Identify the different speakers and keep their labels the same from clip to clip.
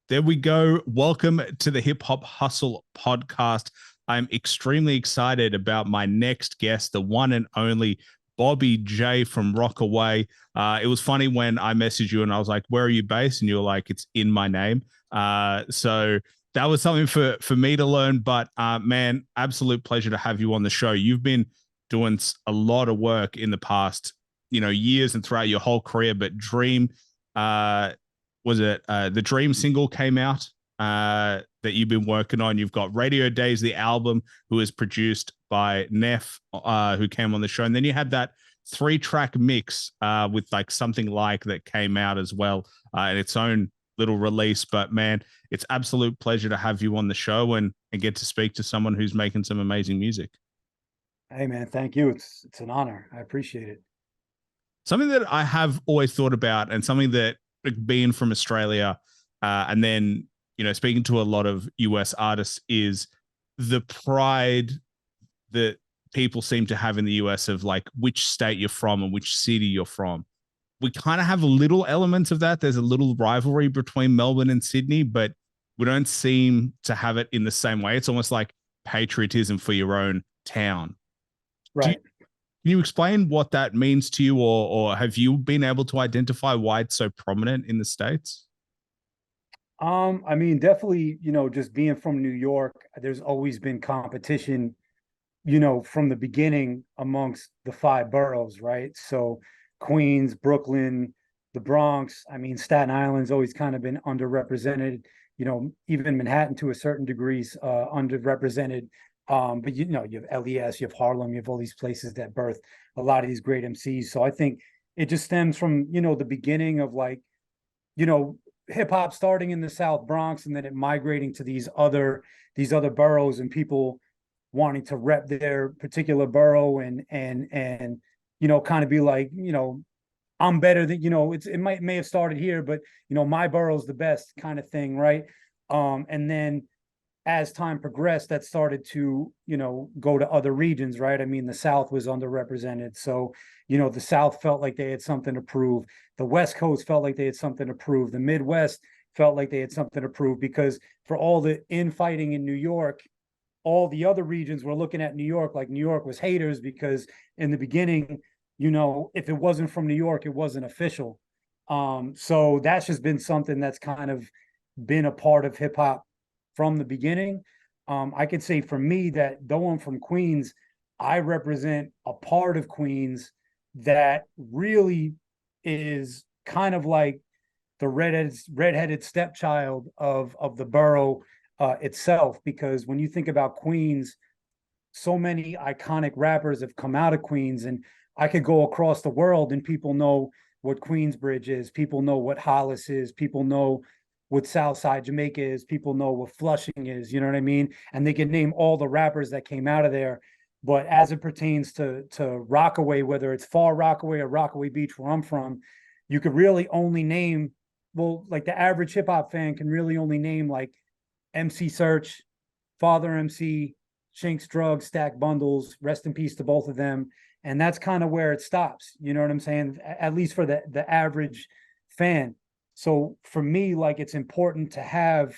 Speaker 1: There we go. Welcome to the Hip Hop Hustle podcast. I'm extremely excited about my next guest, the one and only Bobby J from Rockaway. It was funny when I messaged you and I was like, "Where are you based?" And you were like, "It's in my name." So that was something for me to learn. But man, absolute pleasure to have you on the show. You've been doing a lot of work in the past, years and throughout your whole career. But Dream, uh, was it the Dream single came out that you've been working on? You've got Radio Days, the album, who is produced by Neff, who came on the show, and then you had that 3-track mix with like Something Like that came out as well in its own little release. But man, it's absolute pleasure to have you on the show and get to speak to someone who's making some amazing music.
Speaker 2: Hey man, thank you. It's an honor. I appreciate it.
Speaker 1: Something that I have always thought about, and something that, like, being from Australia, and then speaking to a lot of US artists, is the pride that people seem to have in the US of like which state you're from and which city you're from. We kind of have little elements of that. There's a little rivalry between Melbourne and Sydney, but we don't seem to have it in the same way. It's almost like patriotism for your own town. Do you,
Speaker 2: Right.
Speaker 1: can you explain what that means to you, or have you been able to identify why it's so prominent in the States?
Speaker 2: I mean, definitely, just being from New York, there's always been competition, from the beginning amongst the five boroughs, right? So Queens, Brooklyn, the Bronx, I mean, Staten Island's always kind of been underrepresented, even Manhattan to a certain degrees underrepresented. But you have LES, you have Harlem, you have all these places that birth a lot of these great MCs. So I think it just stems from, the beginning of like, you know, hip hop starting in the South Bronx and then it migrating to these other boroughs and people wanting to rep their particular borough and kind of be like, I'm better than, it may have started here, but my borough's the best kind of thing, right? And then as time progressed, that started to, go to other regions, right? I mean, the South was underrepresented. So, the South felt like they had something to prove. The West Coast felt like they had something to prove. The Midwest felt like they had something to prove because for all the infighting in New York, all the other regions were looking at New York like New York was haters because in the beginning, if it wasn't from New York, it wasn't official. So that's just been something that's kind of been a part of hip hop from the beginning. I could say for me that though I'm from Queens, I represent a part of Queens that really is kind of like the redheaded stepchild of the borough itself. Because when you think about Queens, so many iconic rappers have come out of Queens, and I could go across the world and people know what Queensbridge is, people know what Hollis is, people know what Southside Jamaica is, people know what Flushing is, you know what I mean? And they can name all the rappers that came out of there. But as it pertains to Rockaway, whether it's Far Rockaway or Rockaway Beach, where I'm from, you could really only name, well, like the average hip hop fan can really only name like MC Search, Father MC, Shinks Drugs, Stack Bundles, rest in peace to both of them. And that's kind of where it stops. You know what I'm saying? At least for the average fan. So for me, like it's important to have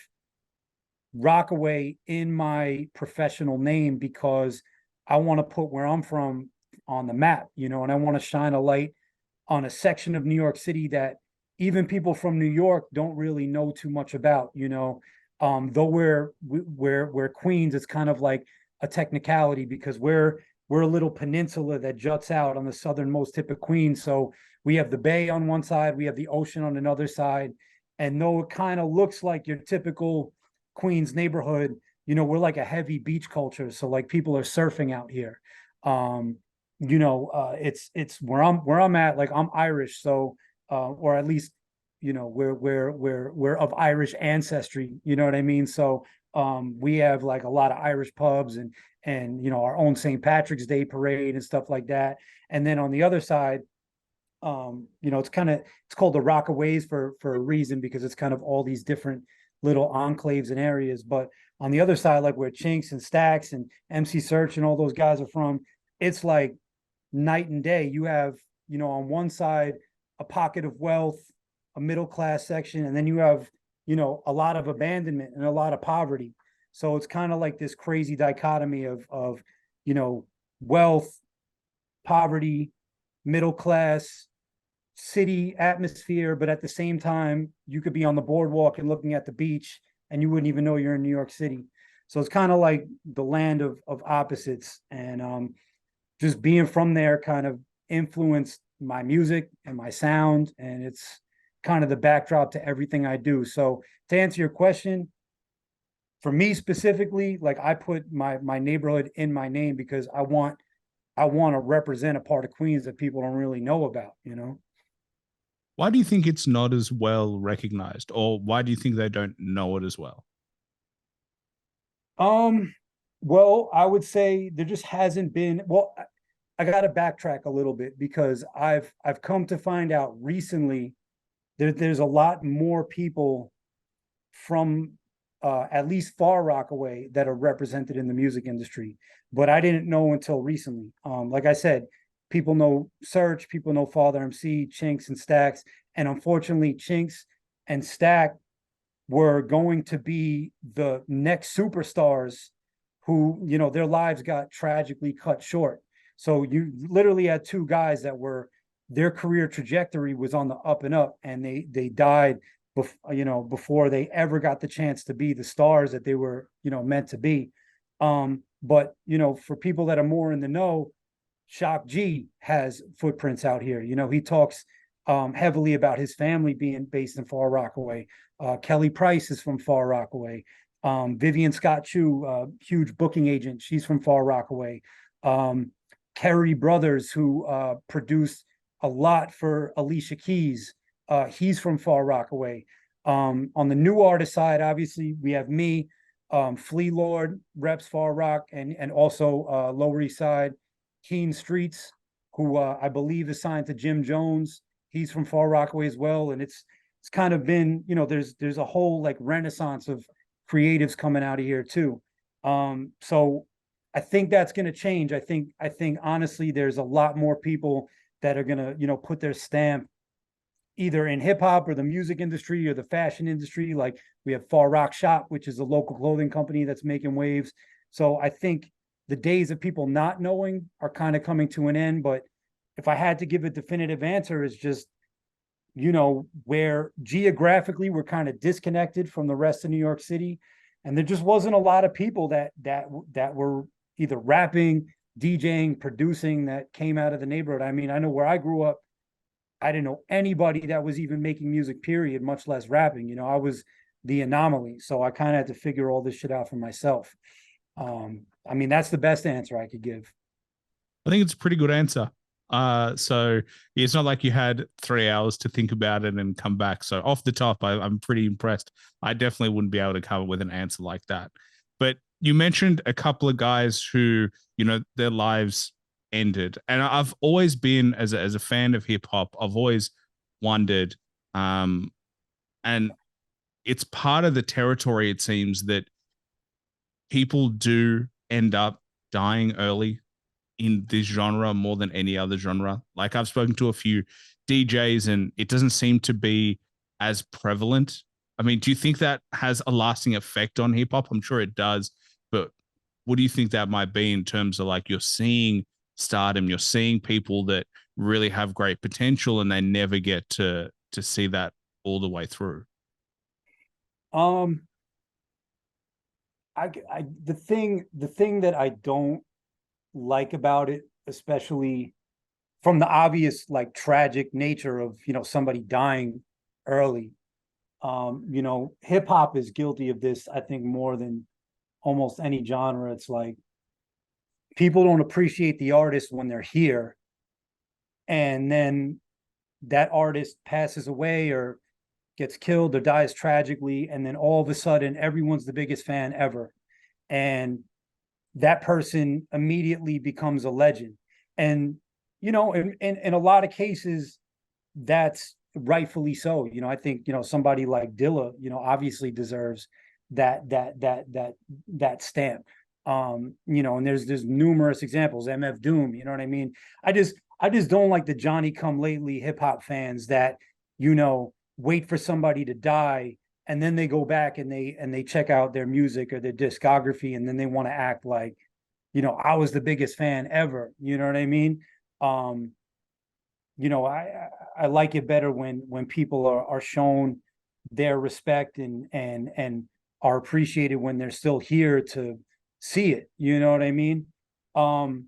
Speaker 2: Rockaway in my professional name because I want to put where I'm from on the map, and I want to shine a light on a section of New York City that even people from New York don't really know too much about. Though we're Queens, it's kind of like a technicality because we're a little peninsula that juts out on the southernmost tip of Queens. So we have the bay on one side, we have the ocean on another side. And though it kind of looks like your typical Queens neighborhood, we're like a heavy beach culture. So like people are surfing out here. It's where I'm at, like I'm Irish. So or at least, we're of Irish ancestry, you know what I mean? So we have like a lot of Irish pubs and our own St. Patrick's Day parade and stuff like that. And then on the other side, it's called the Rockaways for a reason because it's kind of all these different little enclaves and areas. But on the other side, like where Chinks and Stacks and MC Search and all those guys are from, it's like night and day. You have, on one side a pocket of wealth, a middle class section, and then you have, a lot of abandonment and a lot of poverty. So it's kind of like this crazy dichotomy of wealth, poverty, middle class, city atmosphere, but at the same time, you could be on the boardwalk and looking at the beach and you wouldn't even know you're in New York City. So it's kind of like the land of opposites. And just being from there kind of influenced my music and my sound. And it's kind of the backdrop to everything I do. So to answer your question, for me specifically, like I put my neighborhood in my name because I want to represent a part of Queens that people don't really know about.
Speaker 1: Why do you think it's not as well recognized, or why do you think they don't know it as well?
Speaker 2: Well, I would say there just hasn't been, well, I got to backtrack a little bit because I've come to find out recently there's a lot more people from at least Far Rockaway that are represented in the music industry, but I didn't know until recently. Like I said, people know Search, people know Father MC, Chinks, and Stacks, and unfortunately, Chinks and Stack were going to be the next superstars who, their lives got tragically cut short. So you literally had two guys that were their career trajectory was on the up and up, and they died before they ever got the chance to be the stars that they were, meant to be. But for people that are more in the know, Shock G has footprints out here. He talks heavily about his family being based in Far Rockaway. Kelly Price is from Far Rockaway. Vivian Scott Chu, huge booking agent, she's from Far Rockaway. Kerry Brothers, who produced a lot for Alicia Keys, he's from Far Rockaway. On the new artist side, obviously, we have me, Flea Lord, reps Far Rock, and also Lower East Side, Keen Streets, who I believe is signed to Jim Jones. He's from Far Rockaway as well, and it's kind of been, there's a whole like renaissance of creatives coming out of here too. So I think that's going to change. I think honestly, there's a lot more people that are going to, put their stamp either in hip hop or the music industry or the fashion industry. Like we have Far Rock Shop, which is a local clothing company that's making waves. So I think the days of people not knowing are kind of coming to an end. But if I had to give a definitive answer, is just, where geographically we're kind of disconnected from the rest of New York City. And there just wasn't a lot of people that were either rapping, DJing, producing that came out of the neighborhood. I mean, I know where I grew up, I didn't know anybody that was even making music, period, much less rapping. I was the anomaly. So I kind of had to figure all this shit out for myself. I mean, that's the best answer I could give.
Speaker 1: I think it's a pretty good answer. So it's not like you had 3 hours to think about it and come back. So off the top, I'm pretty impressed. I definitely wouldn't be able to come up with an answer like that. But you mentioned a couple of guys who, their lives ended. And I've always been, as a fan of hip hop, I've always wondered, and it's part of the territory, it seems, that people do end up dying early in this genre more than any other genre. Like I've spoken to a few DJs and it doesn't seem to be as prevalent. I mean, do you think that has a lasting effect on hip hop? I'm sure it does, but what do you think that might be in terms of like you're seeing stardom, you're seeing people that really have great potential and they never get to see that all the way through?
Speaker 2: Um, the thing that I don't like about it, especially from the obvious like tragic nature of somebody dying early. Hip hop is guilty of this, I think, more than almost any genre. It's like people don't appreciate the artist when they're here, and then that artist passes away or gets killed or dies tragically, and then all of a sudden everyone's the biggest fan ever. And that person immediately becomes a legend. And, in a lot of cases, that's rightfully so. I think, somebody like Dilla, obviously deserves that stamp. And there's numerous examples, MF Doom, you know what I mean? I just don't like the Johnny come lately hip hop fans that, wait for somebody to die and then they go back and they check out their music or their discography, and then they want to act like, I was the biggest fan ever. You know what I mean? Um, I like it better when people are shown their respect and are appreciated when they're still here to see it. You know what I mean? Um,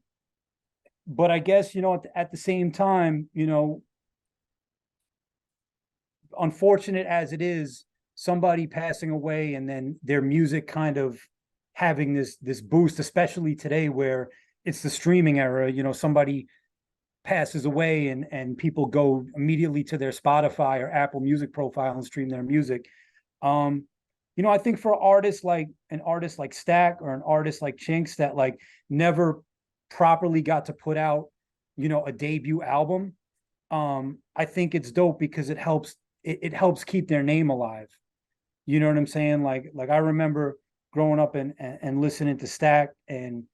Speaker 2: but I guess, at the same time, unfortunate as it is, somebody passing away and then their music kind of having this boost, especially today where it's the streaming era. Somebody passes away and people go immediately to their Spotify or Apple Music profile and stream their music. Um, I think for an artist like Stack or an artist like Chinks that like never properly got to put out, a debut album. I think it's dope because it helps keep their name alive. You know what I'm saying? Like I remember growing up and listening to Stack and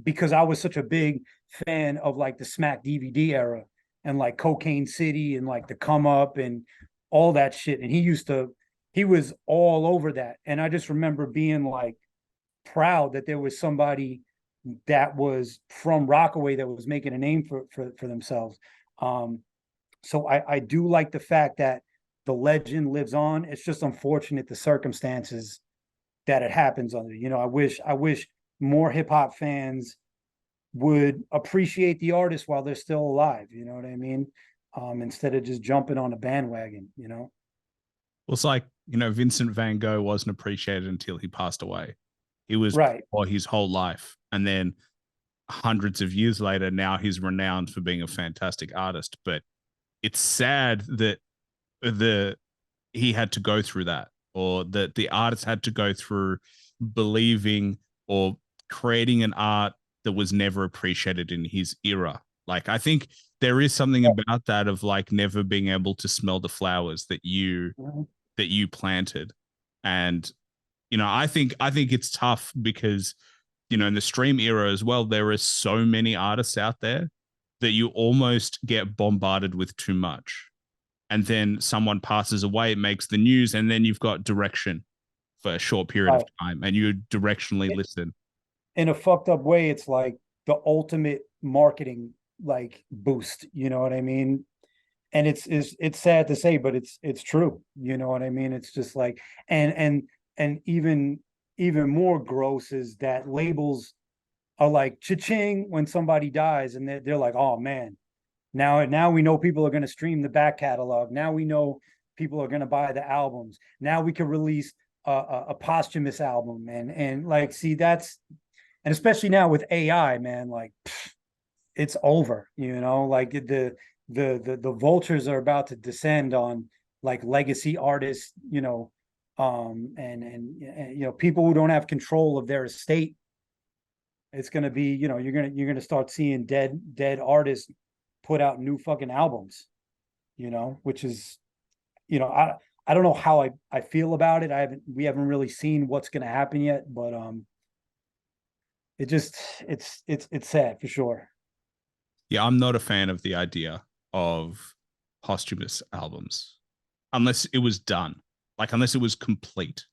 Speaker 2: because I was such a big fan of like the Smack DVD era and like Cocaine City and like the Come Up and all that shit. And he was all over that. And I just remember being like proud that there was somebody that was from Rockaway that was making a name for themselves. So I do like the fact that the legend lives on. It's just unfortunate the circumstances that it happens under. I wish more hip hop fans would appreciate the artist while they're still alive. You know what I mean? Instead of just jumping on a bandwagon.
Speaker 1: Well, it's like, Vincent van Gogh wasn't appreciated until he passed away. He was
Speaker 2: Right.
Speaker 1: for his whole life. And then hundreds of years later, now he's renowned for being a fantastic artist. But it's sad that he had to go through that, or that the artist had to go through believing or creating an art that was never appreciated in his era. Like, I think there is something about that of like never being able to smell the flowers that you planted. And I think it's tough because in the stream era as well, there are so many artists out there that you almost get bombarded with too much. And then someone passes away, it makes the news, and then you've got direction for a short period of time, and you directionally listen.
Speaker 2: In a fucked up way, it's like the ultimate marketing like boost. You know what I mean? And it's sad to say, but it's true. You know what I mean? It's just like and even more gross is that labels are like cha-ching when somebody dies, and they're like, oh man, now we know people are going to stream the back catalog. Now we know people are going to buy the albums. Now we can release a posthumous album, and like, see, and especially now with AI, man, like it's over. Like the vultures are about to descend on like legacy artists. And people who don't have control of their estate. It's going to be, you're going to start seeing dead artists put out new fucking albums, which is, I don't know how I feel about it. We haven't really seen what's going to happen yet, but it's sad for sure.
Speaker 1: Yeah, I'm not a fan of the idea of posthumous albums unless it was done, like unless it was complete.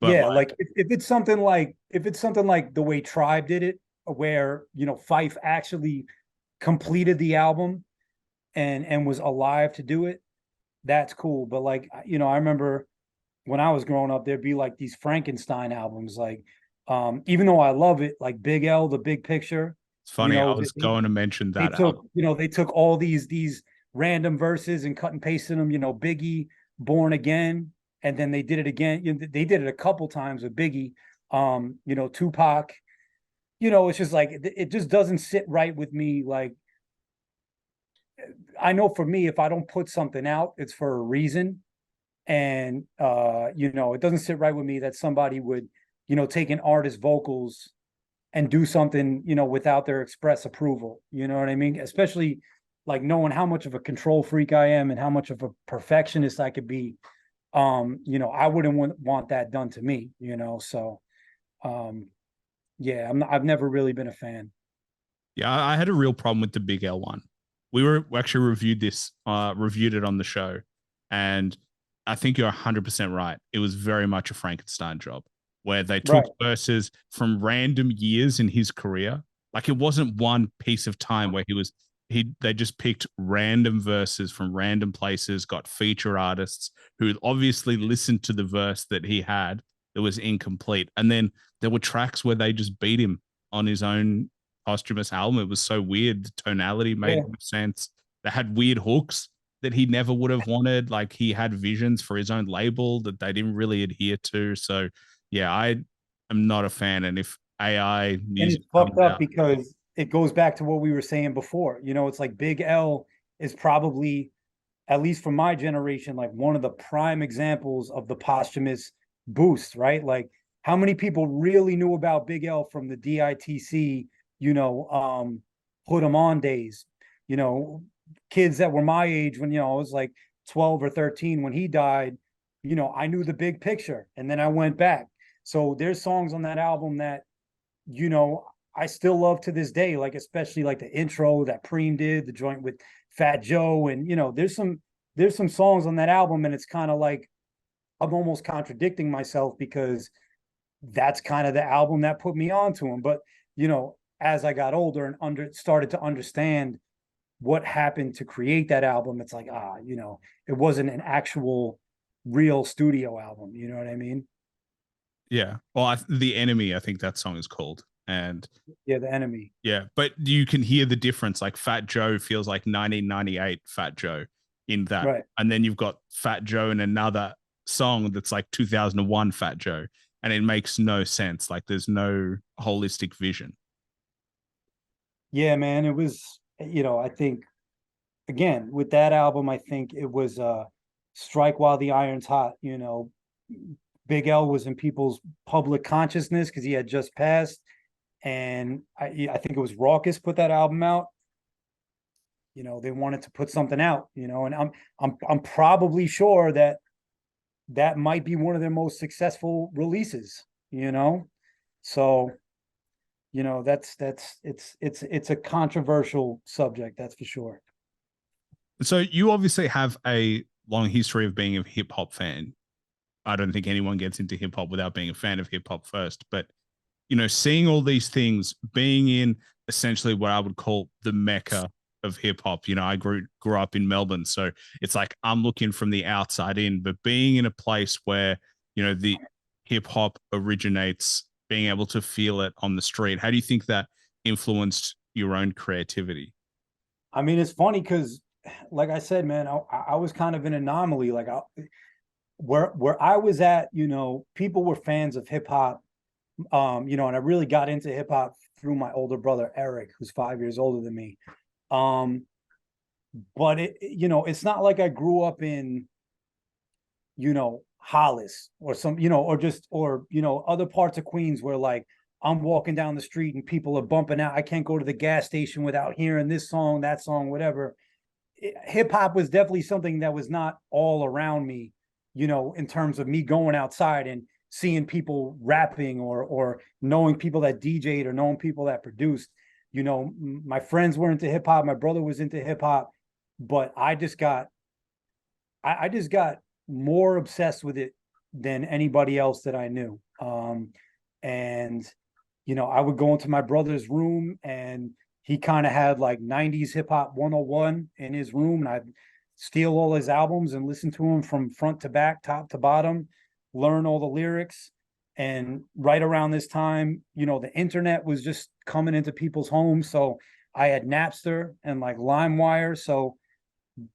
Speaker 1: But
Speaker 2: Yeah, like if it's something like the way Tribe did it, where Fife actually completed the album and was alive to do it, that's cool. But like, I remember when I was growing up, there'd be like these Frankenstein albums, like even though I love it, like Big L, The Big Picture,
Speaker 1: it's funny, I was going to mention
Speaker 2: they
Speaker 1: that
Speaker 2: took,
Speaker 1: album.
Speaker 2: they took all these random verses and cut and pasted them, Biggie, Born Again, and then they did it again. They did it a couple times with Biggie, Tupac. It's just like it just doesn't sit right with me. Like, I know for me, if I don't put something out, it's for a reason. And it doesn't sit right with me that somebody would, take an artist's vocals and do something, without their express approval. You know what I mean? Especially like knowing how much of a control freak I am and how much of a perfectionist I could be. I wouldn't want that done to me, So yeah, I've never really been a fan.
Speaker 1: Yeah, I had a real problem with the Big L one. We actually reviewed it on the show, and I think you're 100% right. It was very much a Frankenstein job where they took
Speaker 2: Right.
Speaker 1: verses from random years in his career. Like it wasn't one piece of time where they just picked random verses from random places, got feature artists who obviously listened to the verse that he had that was incomplete. And then there were tracks where they just beat him on his own posthumous album. It was so weird. The tonality made
Speaker 2: Yeah.
Speaker 1: no sense. They had weird hooks that he never would have wanted. Like he had visions for his own label that they didn't really adhere to. So yeah, I am not a fan. And if AI
Speaker 2: And
Speaker 1: music
Speaker 2: it's fucked
Speaker 1: comes
Speaker 2: up
Speaker 1: out,
Speaker 2: because it goes back to what we were saying before. It's like Big L is probably, at least for my generation, like one of the prime examples of the posthumous boost, right? Like how many people really knew about Big L from the DITC, put 'em on days, you know, kids that were my age when, I was like 12 or 13 when he died, I knew the big picture and then I went back. So there's songs on that album that, you know, I still love to this day, like especially like the intro that Preem did, the joint with Fat Joe, and there's some songs on that album, and it's kind of like I'm almost contradicting myself because that's kind of the album that put me onto him. But as I got older and started to understand what happened to create that album, it's like it wasn't an actual real studio album. You know what I mean?
Speaker 1: yeah. Well, The Enemy, I think that song is called. And
Speaker 2: Yeah, the enemy.
Speaker 1: yeah, but you can hear the difference. Like Fat Joe feels like 1998 Fat Joe in that.
Speaker 2: Right.
Speaker 1: And then you've got Fat Joe in another song that's like 2001 Fat Joe. And it makes no sense. Like there's no holistic vision.
Speaker 2: Yeah, man. It was, I think again with that album, I think it was strike while the iron's hot. Big L was in people's public consciousness because he had just passed. And I think it was Raucous put that album out. They wanted to put something out, and I'm probably sure that that might be one of their most successful releases, So, it's a controversial subject, that's for sure.
Speaker 1: So you obviously have a long history of being a hip hop fan. I don't think anyone gets into hip hop without being a fan of hip hop first. But seeing all these things, being in essentially what I would call the mecca of hip hop. I grew up in Melbourne, so it's like I'm looking from the outside in, but being in a place where the hip hop originates, being able to feel it on the street. How do you think that influenced your own creativity?
Speaker 2: I mean, it's funny because, like I said, man, I was kind of an anomaly. Like where I was at, people were fans of hip hop. And I really got into hip hop through my older brother Eric, who's 5 years older than me. But it's not like I grew up in, Hollis or other parts of Queens where like I'm walking down the street and people are bumping out. I can't go to the gas station without hearing this song, that song, whatever. Hip hop was definitely something that was not all around me, in terms of me going outside and seeing people rapping or knowing people that DJ'd or knowing people that produced. My friends were into hip hop, my brother was into hip hop, but I just got more obsessed with it than anybody else that I knew. And I would go into my brother's room and he kind of had like 90s hip hop 101 in his room, and I'd steal all his albums and listen to them from front to back, top to bottom, learn all the lyrics. And right around this time, the internet was just coming into people's homes. So I had Napster and like LimeWire. So,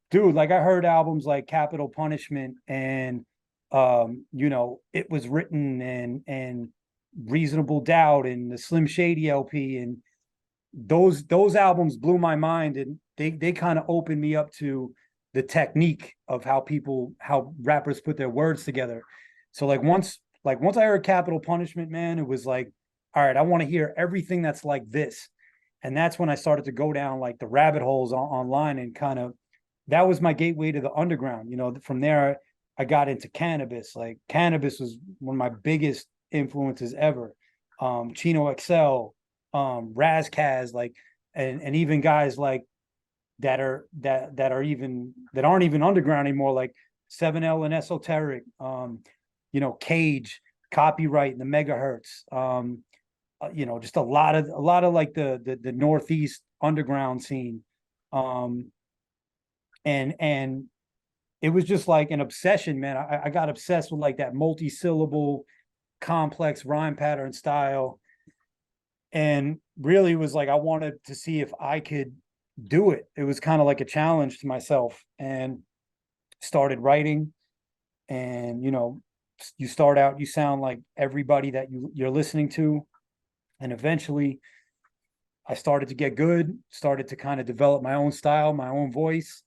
Speaker 2: dude, like I heard albums like Capital Punishment and, It Was Written and Reasonable Doubt and the Slim Shady LP, and those albums blew my mind, and they kind of opened me up to the technique of how rappers put their words together. So once I heard Capital Punishment, man, it was like, all right, I want to hear everything that's like this. And that's when I started to go down like the rabbit holes online, and kind of that was my gateway to the underground. From there I got into cannabis. Like cannabis was one of my biggest influences ever. Chino XL, Razkaz, like, and even guys like that aren't even underground anymore, like 7L and Esoteric, Cage, Copyright, and the Megahertz, just a lot of like the Northeast underground scene. And it was just like an obsession, man. I got obsessed with like that multi-syllable, complex rhyme pattern style. And really was like, I wanted to see if I could do it. It was kind of like a challenge to myself, and started writing. And, you start out, you sound like everybody that you're listening to. And eventually I started to get good, started to kind of develop my own style, my own voice.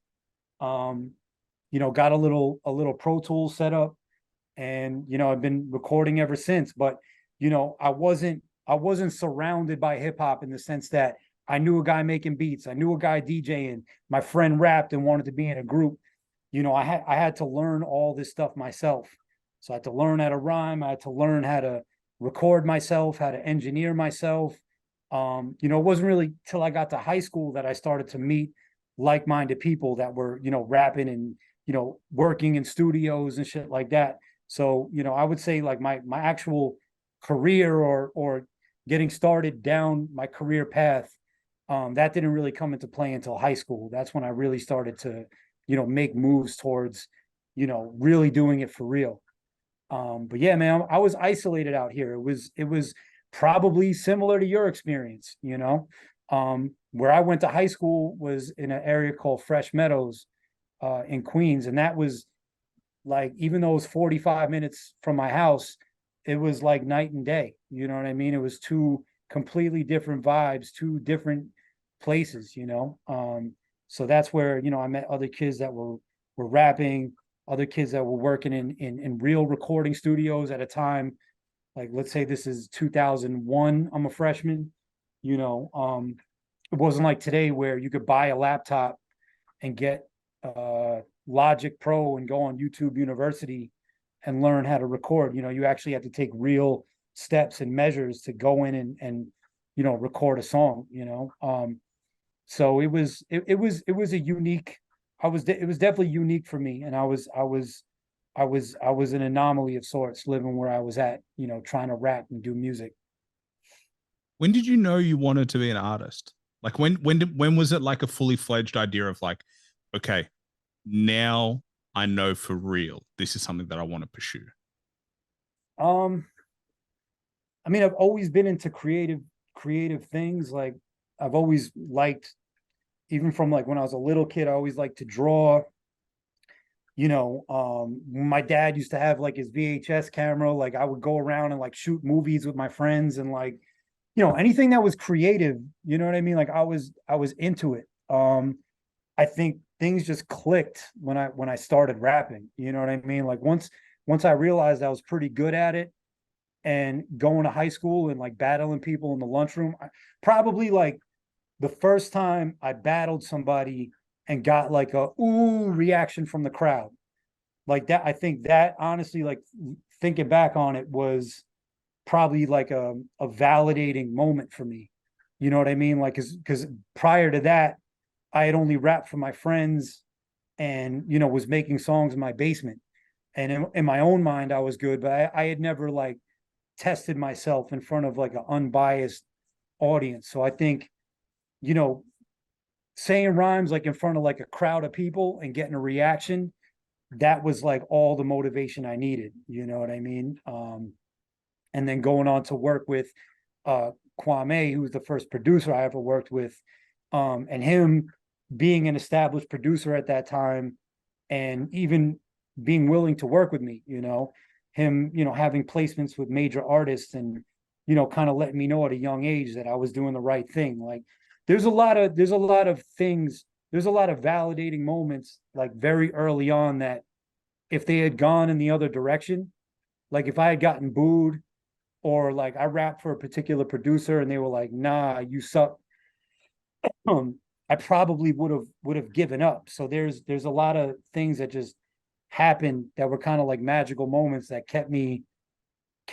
Speaker 2: Got a little Pro Tools set up, and I've been recording ever since. But I wasn't surrounded by hip hop in the sense that I knew a guy making beats, I knew a guy DJing, my friend rapped and wanted to be in a group. I had to learn all this stuff myself. So I had to learn how to rhyme, I had to learn how to record myself, how to engineer myself. It wasn't really till I got to high school that I started to meet like-minded people that were, rapping and, working in studios and shit like that. So, I would say like my actual career, or getting started down my career path, that didn't really come into play until high school. That's when I really started to, make moves towards, really doing it for real. But yeah, man, I was isolated out here. It was probably similar to your experience. Where I went to high school was in an area called Fresh Meadows, in Queens, and that was like, even though it was 45 minutes from my house, it was like night and day. You know what I mean? It was two completely different vibes, two different places. So that's where I met other kids that were rapping, other kids that were working in real recording studios at a time. Like, let's say this is 2001. I'm a freshman. It wasn't like today where you could buy a laptop and get Logic Pro and go on YouTube University and learn how to record. You actually have to take real steps and measures to go in and record a song. So it was a unique. It was definitely unique for me, and I was an anomaly of sorts living where I was at, trying to rap and do music.
Speaker 1: When did you know you wanted to be an artist? Like when was it like a fully fledged idea of like, okay, now I know for real this is something that I want to pursue?
Speaker 2: Um, I mean, I've always been into creative things. Like, I've always liked, even from like when I was a little kid, I always liked to draw. My dad used to have like his VHS camera. Like, I would go around and like shoot movies with my friends, and like, anything that was creative, you know what I mean? Like, I was into it. I think things just clicked when I started rapping. You know what I mean? Like, once I realized I was pretty good at it, and going to high school and like battling people in the lunchroom, probably like the first time I battled somebody and got like a ooh reaction from the crowd. Like that, I think that honestly, like, thinking back on it, was probably like a validating moment for me. You know what I mean? Like, because prior to that, I had only rapped for my friends, and was making songs in my basement. And in my own mind, I was good, but I had never like tested myself in front of like an unbiased audience. So I think, you know, saying rhymes like in front of like a crowd of people and getting a reaction, that was like all the motivation I needed. You know what I mean? And then going on to work with uh Kwame, who was the first producer I ever worked with, and him being an established producer at that time, and even being willing to work with me, him, having placements with major artists, and kind of letting me know at a young age that I was doing the right thing. Like, there's a lot of things, there's a lot of validating moments like very early on, that if they had gone in the other direction, like if I had gotten booed, or like I rapped for a particular producer and they were like, nah, you suck, I probably would have given up. So there's a lot of things that just happened that were kind of like magical moments that kept me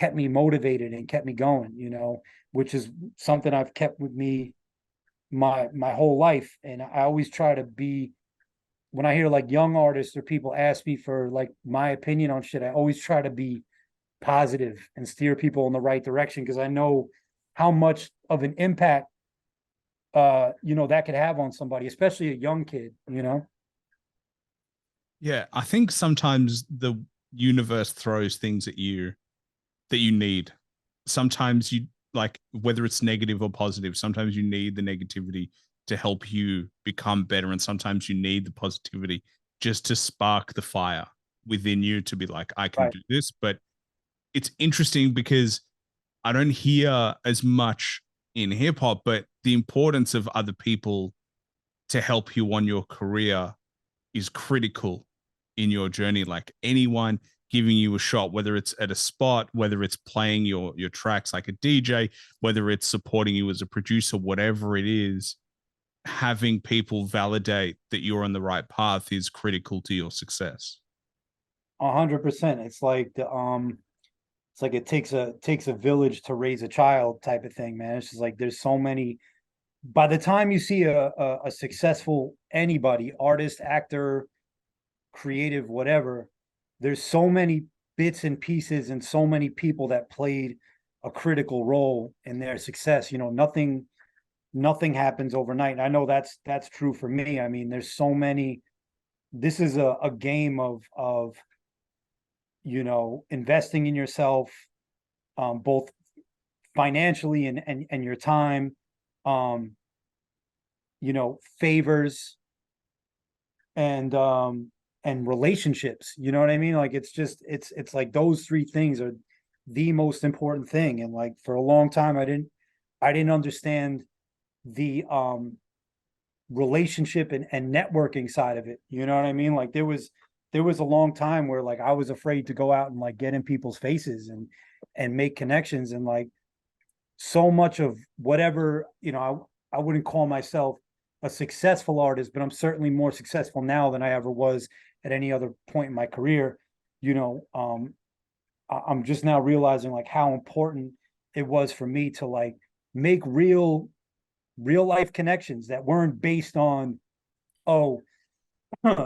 Speaker 2: motivated and kept me going, which is something I've kept with me my whole life. And I always try to be when I hear like young artists or people ask me for like my opinion on shit, I always try to be positive and steer people in the right direction, because I know how much of an impact that could have on somebody, especially a young kid.
Speaker 1: Yeah, I think sometimes the universe throws things at you that you need. Sometimes you like whether it's negative or positive, sometimes you need the negativity to help you become better. And sometimes you need the positivity just to spark the fire within you to be like, I can
Speaker 2: Right.
Speaker 1: do this. But it's interesting because I don't hear as much in hip hop, but the importance of other people to help you on your career is critical in your journey. Like anyone giving you a shot, whether it's at a spot, whether it's playing your tracks like a DJ, whether it's supporting you as a producer, whatever it is, having people validate that you're on the right path is critical to your success.
Speaker 2: 100%. It's like it takes a village to raise a child type of thing, man. It's just like there's so many. By the time you see a successful anybody, artist, actor, creative, whatever, there's so many bits and pieces and so many people that played a critical role in their success. Nothing happens overnight. And I know that's true for me. I mean, there's so many. This is a game of investing in yourself, both financially and your time, um, favors and relationships. You know what I mean? Like it's like those three things are the most important thing. And like for a long time I didn't understand the relationship and networking side of it. You know what I mean? Like there was a long time where like I was afraid to go out and like get in people's faces and make connections. And like so much of whatever, I wouldn't call myself a successful artist, but I'm certainly more successful now than I ever was at any other point in my career. You know, I'm just now realizing like how important it was for me to like make real life connections that weren't based on, oh,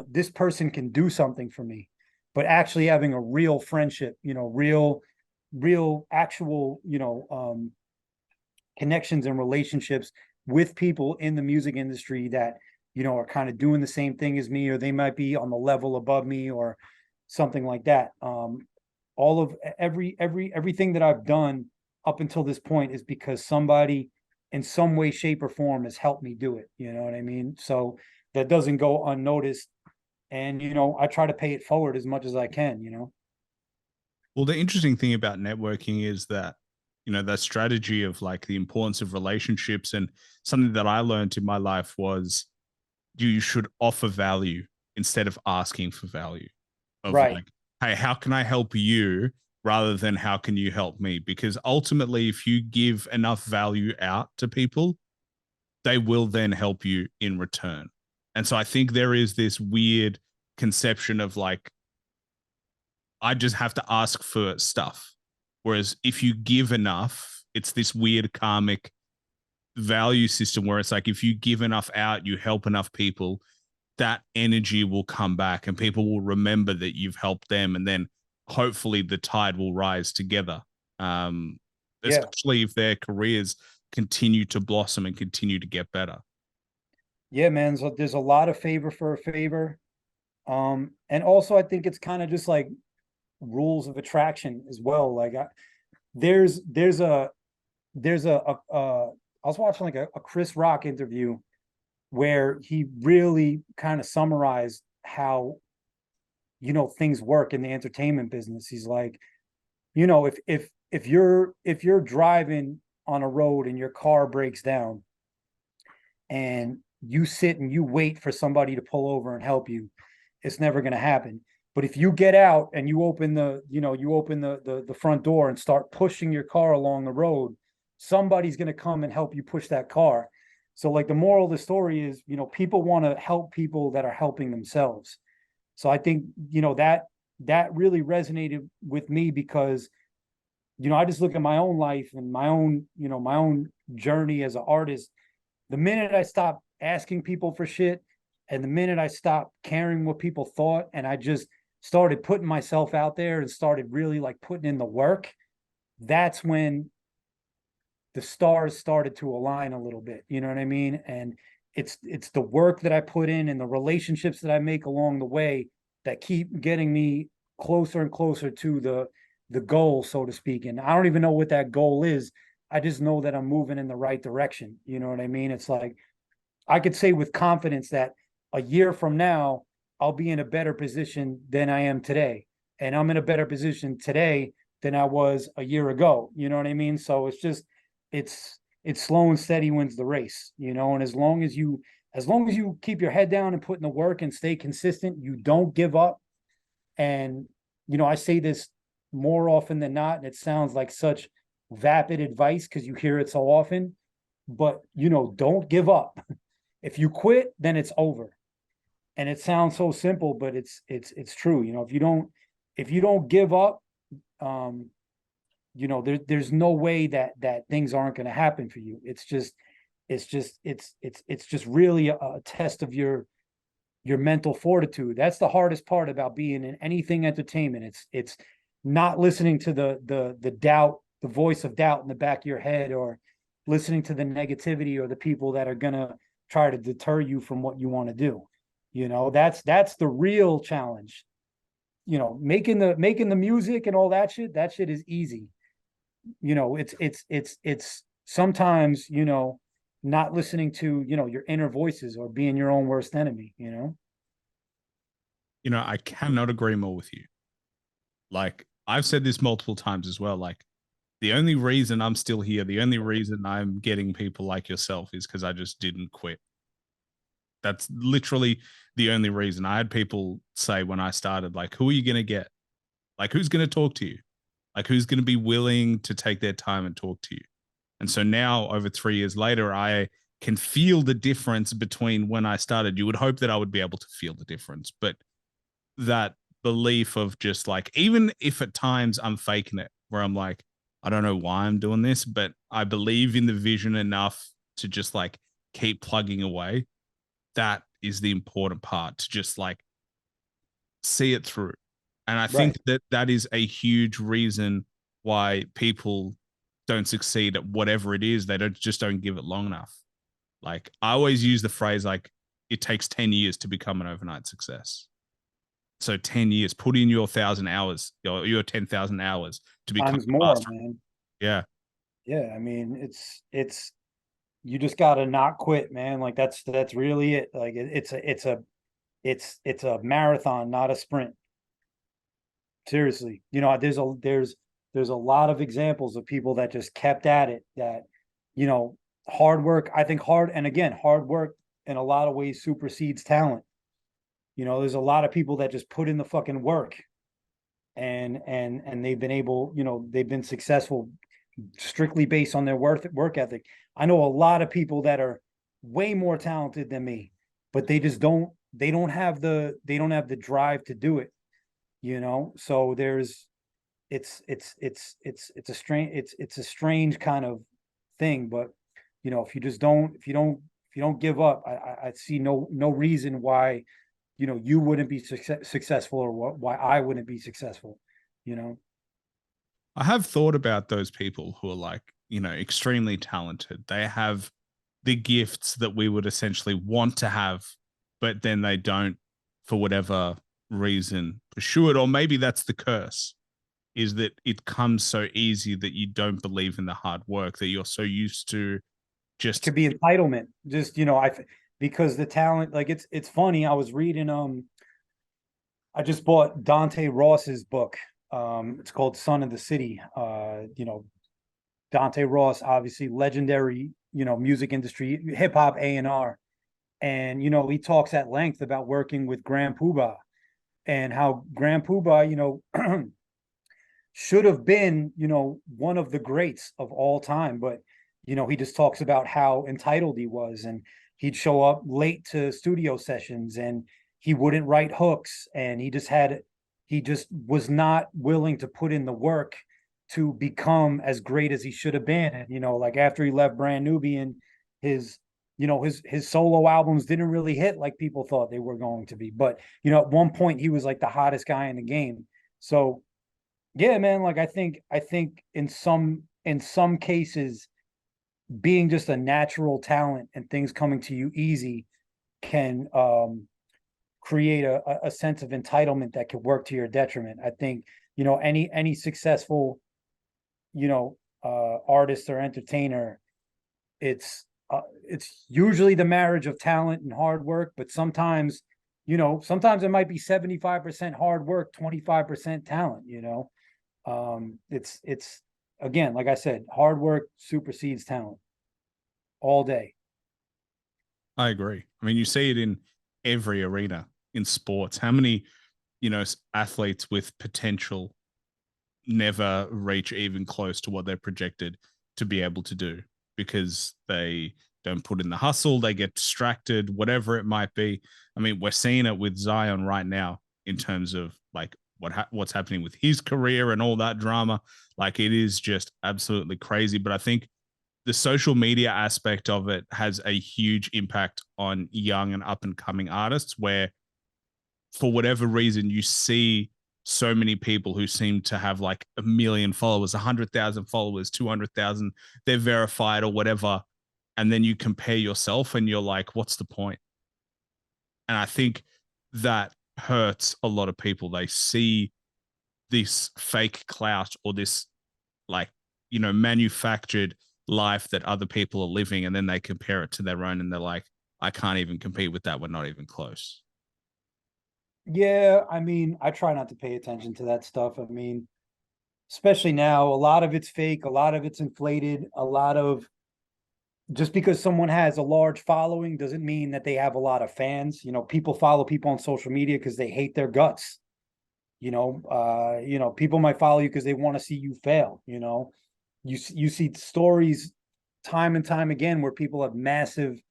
Speaker 2: this person can do something for me, but actually having a real friendship, real actual, connections and relationships with people in the music industry that are kind of doing the same thing as me, or they might be on the level above me or something like that. All of everything that I've done up until this point is because somebody in some way, shape, or form has helped me do it. You know what I mean? So that doesn't go unnoticed. And I try to pay it forward as much as I can.
Speaker 1: Well, the interesting thing about networking is that, that strategy of like the importance of relationships, and something that I learned in my life was you should offer value instead of asking for value. Of
Speaker 2: Right.
Speaker 1: like, hey, how can I help you, rather than how can you help me? Because ultimately, if you give enough value out to people, they will then help you in return. And so I think there is this weird conception of like, I just have to ask for stuff. Whereas if you give enough, it's this weird karmic value system where it's like if you give enough out, you help enough people, that energy will come back and people will remember that you've helped them. And then hopefully the tide will rise together. Um,
Speaker 2: Yeah.
Speaker 1: Especially if their careers continue to blossom and continue to get better.
Speaker 2: Yeah, man. So there's a lot of favor for a favor. And also I think it's kind of just like rules of attraction as well. Like there's there's a there's I was watching like a Chris Rock interview where he really kind of summarized how things work in the entertainment business. He's like, if you're driving on a road and your car breaks down and you sit and you wait for somebody to pull over and help you, it's never going to happen. But if you get out and you open the front door and start pushing your car along the road, somebody's going to come and help you push that car. So like the moral of the story is, people want to help people that are helping themselves. So I think, that really resonated with me because, I just look at my own life and my own journey as an artist. The minute I stop asking people for shit And the minute I stopped caring what people thought and I just started putting myself out there and started really like putting in the work, that's when the stars started to align a little bit. You know what I mean? And it's the work that I put in and the relationships that I make along the way that keep getting me closer and closer to the goal, so to speak. And I don't even know what that goal is. I just know that I'm moving in the right direction. You know what I mean? It's like I could say with confidence that a year from now, I'll be in a better position than I am today. And I'm in a better position today than I was a year ago. You know what I mean? So it's just, it's slow and steady wins the race, you know, and as long as you keep your head down and put in the work and stay consistent, you don't give up. And, you know, I say this more often than not, and it sounds like such vapid advice because you hear it so often, but, you know, don't give up. If you quit, then it's over. And it sounds so simple, but it's true. You know, if you don't give up, um, you know, there's no way that things aren't going to happen for you. It's just really a test of your mental fortitude. That's the hardest part about being in anything entertainment. It's not listening to the doubt, the voice of doubt in the back of your head, or listening to the negativity or the people that are gonna try to deter you from what you want to do. You know, that's the real challenge. You know, making the music and all that shit is easy. You know, it's sometimes, you know, not listening to, you know, your inner voices or being your own worst enemy, you know?
Speaker 1: You know, I cannot agree more with you. Like, I've said this multiple times as well. Like, the only reason I'm still here, the only reason I'm getting people like yourself is because I just didn't quit. That's literally the only reason. I had people say when I started, like, who are you going to get? Like, who's going to talk to you? Like, who's going to be willing to take their time and talk to you? And so now, over 3 years later, I can feel the difference between when I started. You would hope that I would be able to feel the difference, but that belief of just like, even if at times I'm faking it, where I'm like, I don't know why I'm doing this, but I believe in the vision enough to just like keep plugging away. That is the important part, to just like see it through. And I think
Speaker 2: Right.
Speaker 1: that that is a huge reason why people don't succeed at whatever it is. They don't give it long enough. Like, I always use the phrase like, it takes 10 years to become an overnight success. So 10 years, put in your 1,000 hours, your 10,000 hours to become
Speaker 2: Times
Speaker 1: a
Speaker 2: more,
Speaker 1: master.
Speaker 2: man.
Speaker 1: Yeah.
Speaker 2: Yeah, I mean, it's you just got to not quit, man. Like that's really it. Like it's a marathon, not a sprint. Seriously. You know, there's a lot of examples of people that just kept at it that, you know, hard work, I think hard work in a lot of ways supersedes talent. You know, there's a lot of people that just put in the fucking work and they've been able, you know, they've been successful strictly based on their work ethic. I know a lot of people that are way more talented than me, but they don't have the drive to do it, you know? So it's a strange kind of thing, but you know, if you don't give up, I see no reason why, you know, you wouldn't be successful or why I wouldn't be successful, you know?
Speaker 1: I have thought about those people who are like, you know, extremely talented. They have the gifts that we would essentially want to have, but then they don't, for whatever reason, pursue it. Or maybe that's the curse, is that it comes so easy that you don't believe in the hard work, that you're so used to
Speaker 2: It
Speaker 1: just.
Speaker 2: could be entitlement. Just, you know, because the talent, like it's funny. I was reading I just bought Dante Ross's book. It's called Son of the City. You know, Dante Ross, obviously legendary, you know, music industry, hip hop A&R. And, you know, he talks at length about working with Grand Poobah and how Grand Poobah, you know, should have been, you know, one of the greats of all time. But, you know, he just talks about how entitled he was, and he'd show up late to studio sessions and he wouldn't write hooks. And he just was not willing to put in the work to become as great as he should have been. And, you know, like after he left Brand Nubian, his his solo albums didn't really hit like people thought they were going to be. But, at one point he was like the hottest guy in the game. So yeah, man, like I think in some cases, being just a natural talent and things coming to you easy can create a sense of entitlement that could work to your detriment. I think, any successful, artist or entertainer, it's usually the marriage of talent and hard work, but sometimes it might be 75% hard work, 25% talent. It's again, like I said, hard work supersedes talent all day.
Speaker 1: I agree. I mean, you see it in every arena in sports. How many, athletes with potential never reach even close to what they're projected to be able to do because they don't put in the hustle, they get distracted, whatever it might be. I mean, we're seeing it with Zion right now in terms of like what's happening with his career and all that drama. Like it is just absolutely crazy. But I think the social media aspect of it has a huge impact on young and up and coming artists where for whatever reason you see so many people who seem to have like a million followers, 100,000 followers, 200,000, they're verified or whatever. And then you compare yourself and you're like, what's the point? And I think that hurts a lot of people. They see this fake clout or this like, manufactured life that other people are living. And then they compare it to their own and they're like, I can't even compete with that. We're not even close.
Speaker 2: Yeah, I mean, I try not to pay attention to that stuff. I mean, especially now, a lot of it's fake, a lot of it's inflated, a lot of just because someone has a large following doesn't mean that they have a lot of fans. People follow people on social media because they hate their guts. People might follow you because they want to see you fail. You see stories time and time again where people have massive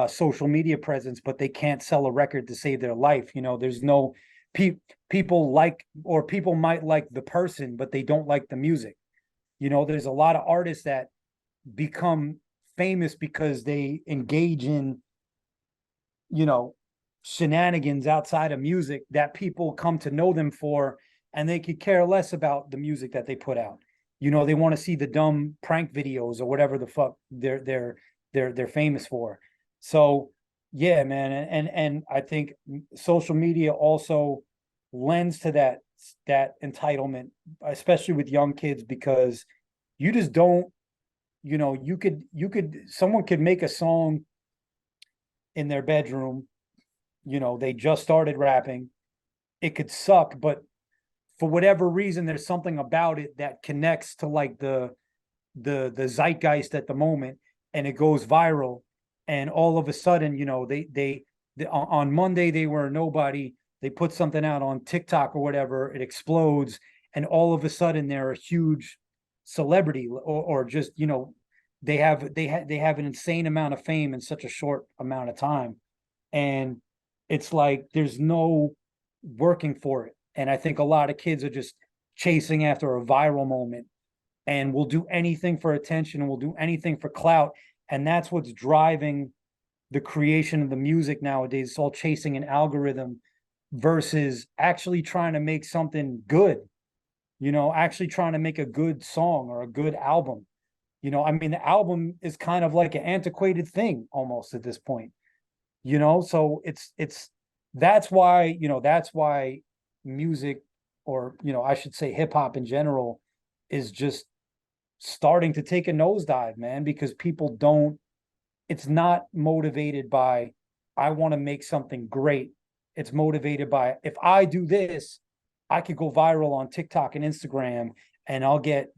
Speaker 2: social media presence, but they can't sell a record to save their life. There's no people like, or people might like the person, but they don't like the music. There's a lot of artists that become famous because they engage in, you know, shenanigans outside of music that people come to know them for, and they could care less about the music that they put out. They want to see the dumb prank videos or whatever the fuck they're famous for. So yeah, man, and I think social media also lends to that entitlement, especially with young kids, because you just don't, someone could make a song in their bedroom, they just started rapping, it could suck, but for whatever reason there's something about it that connects to like the zeitgeist at the moment, and it goes viral, and all of a sudden, they on Monday they were nobody, they put something out on TikTok or whatever, it explodes, and all of a sudden they're a huge celebrity, or just, they have an insane amount of fame in such a short amount of time, and it's like there's no working for it. And I think a lot of kids are just chasing after a viral moment, and will do anything for attention and will do anything for clout. And that's what's driving the creation of the music nowadays. It's all chasing an algorithm versus actually trying to make something good, actually trying to make a good song or a good album. I mean, the album is kind of like an antiquated thing almost at this point, so it's that's why music, or I should say hip hop in general, is just starting to take a nosedive, man, because people don't, it's not motivated by, I want to make something great. It's motivated by, if I do this, I could go viral on TikTok and Instagram, and I'll get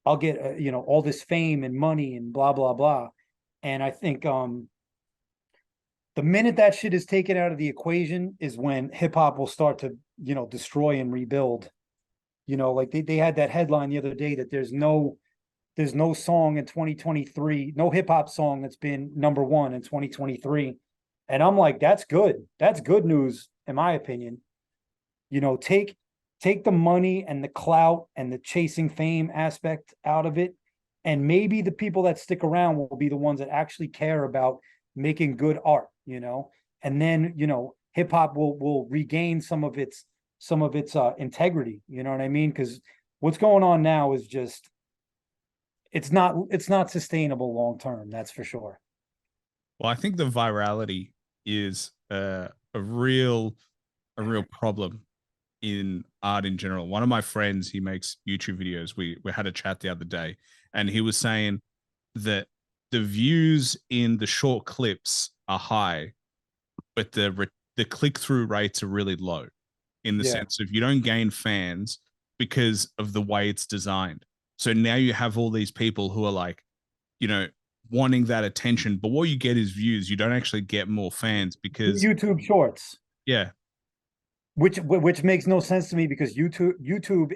Speaker 2: all this fame and money and blah blah blah. And I think the minute that shit is taken out of the equation is when hip hop will start to, destroy and rebuild. Like they had that headline the other day that there's no song in 2023, no hip hop song that's been number one in 2023. And I'm like, that's good. That's good news, in my opinion. Take the money and the clout and the chasing fame aspect out of it, And maybe the people that stick around will be the ones that actually care about making good art, and then, hip hop will regain some of its integrity. You know what I mean? Because what's going on now is just, it's not sustainable long term. That's for sure.
Speaker 1: Well, I think the virality is a real problem in art in general. One of my friends, he makes YouTube videos. We had a chat the other day, and he was saying that the views in the short clips are high, but the click through rates are really low, in the
Speaker 2: Yeah.
Speaker 1: sense of you don't gain fans because of the way it's designed. So now you have all these people who are like, you know, wanting that attention, but what you get is views. You don't actually get more fans because
Speaker 2: YouTube Shorts,
Speaker 1: yeah,
Speaker 2: which makes no sense to me, because YouTube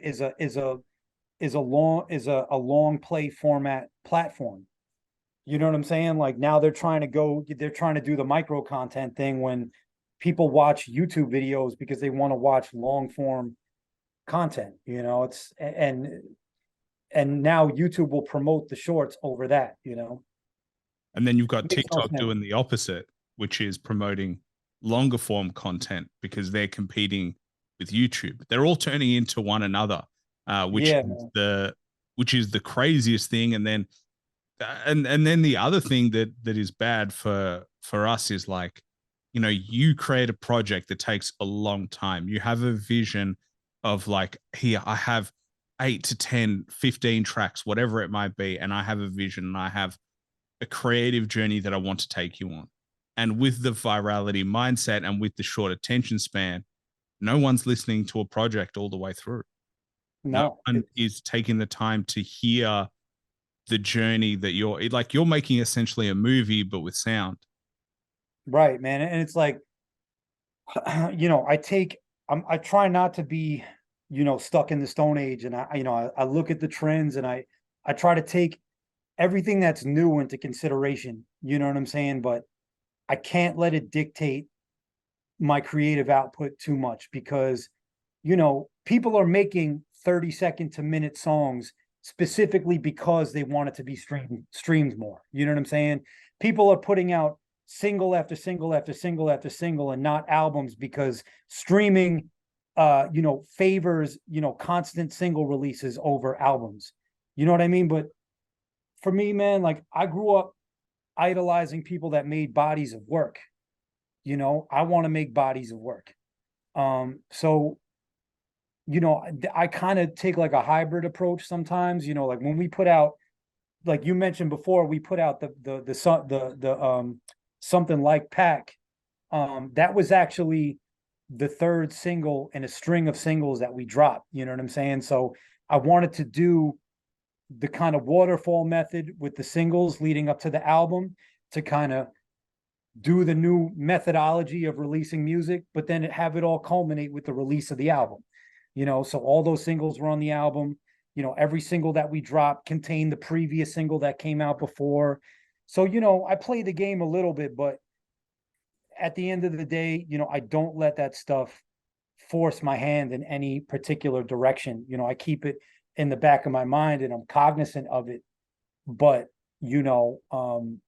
Speaker 2: is a long play format platform. You know what I'm saying? Like, now they're trying to do the micro content thing, when people watch YouTube videos because they want to watch long form content. It's and now YouTube will promote the shorts over that.
Speaker 1: and then you've got
Speaker 2: Makes no
Speaker 1: TikTok
Speaker 2: sense.
Speaker 1: doing the opposite, which is promoting longer form content because they're competing with YouTube. They're all turning into one another, which
Speaker 2: Yeah,
Speaker 1: is
Speaker 2: man.
Speaker 1: the craziest thing. And then and then the other thing that is bad for us is like, you create a project that takes a long time. You have a vision of like, here I have 8 to 10, 15 tracks, whatever it might be, and I have a vision and I have a creative journey that I want to take you on. And with the virality mindset and with the short attention span, no one's listening to a project all the way through. No
Speaker 2: No,
Speaker 1: one is taking the time to hear the journey that you're making essentially a movie, but with sound.
Speaker 2: right, man. And it's like, I try not to be, stuck in the Stone Age. And I look at the trends, and I try to take everything that's new into consideration. You know what I'm saying? But I can't let it dictate my creative output too much, because, people are making 30-second to minute songs specifically because they want it to be streamed more. You know what I'm saying? People are putting out single after single after single after single, and not albums, because streaming favors, constant single releases over albums. You know what I mean? But for me, man, like, I grew up idolizing people that made bodies of work. I want to make bodies of work. So, I kind of take like a hybrid approach sometimes. Like, when we put out, like you mentioned before, we put out the something like Pack. That was actually the third single in a string of singles that we dropped. You know what I'm saying? So I wanted to do the kind of waterfall method with the singles leading up to the album, to kind of do the new methodology of releasing music, but then have it all culminate with the release of the album. So all those singles were on the album. Every single that we dropped contained the previous single that came out before. So, I play the game a little bit, but at the end of the day, I don't let that stuff force my hand in any particular direction. I keep it in the back of my mind, and I'm cognizant of it, but, I'm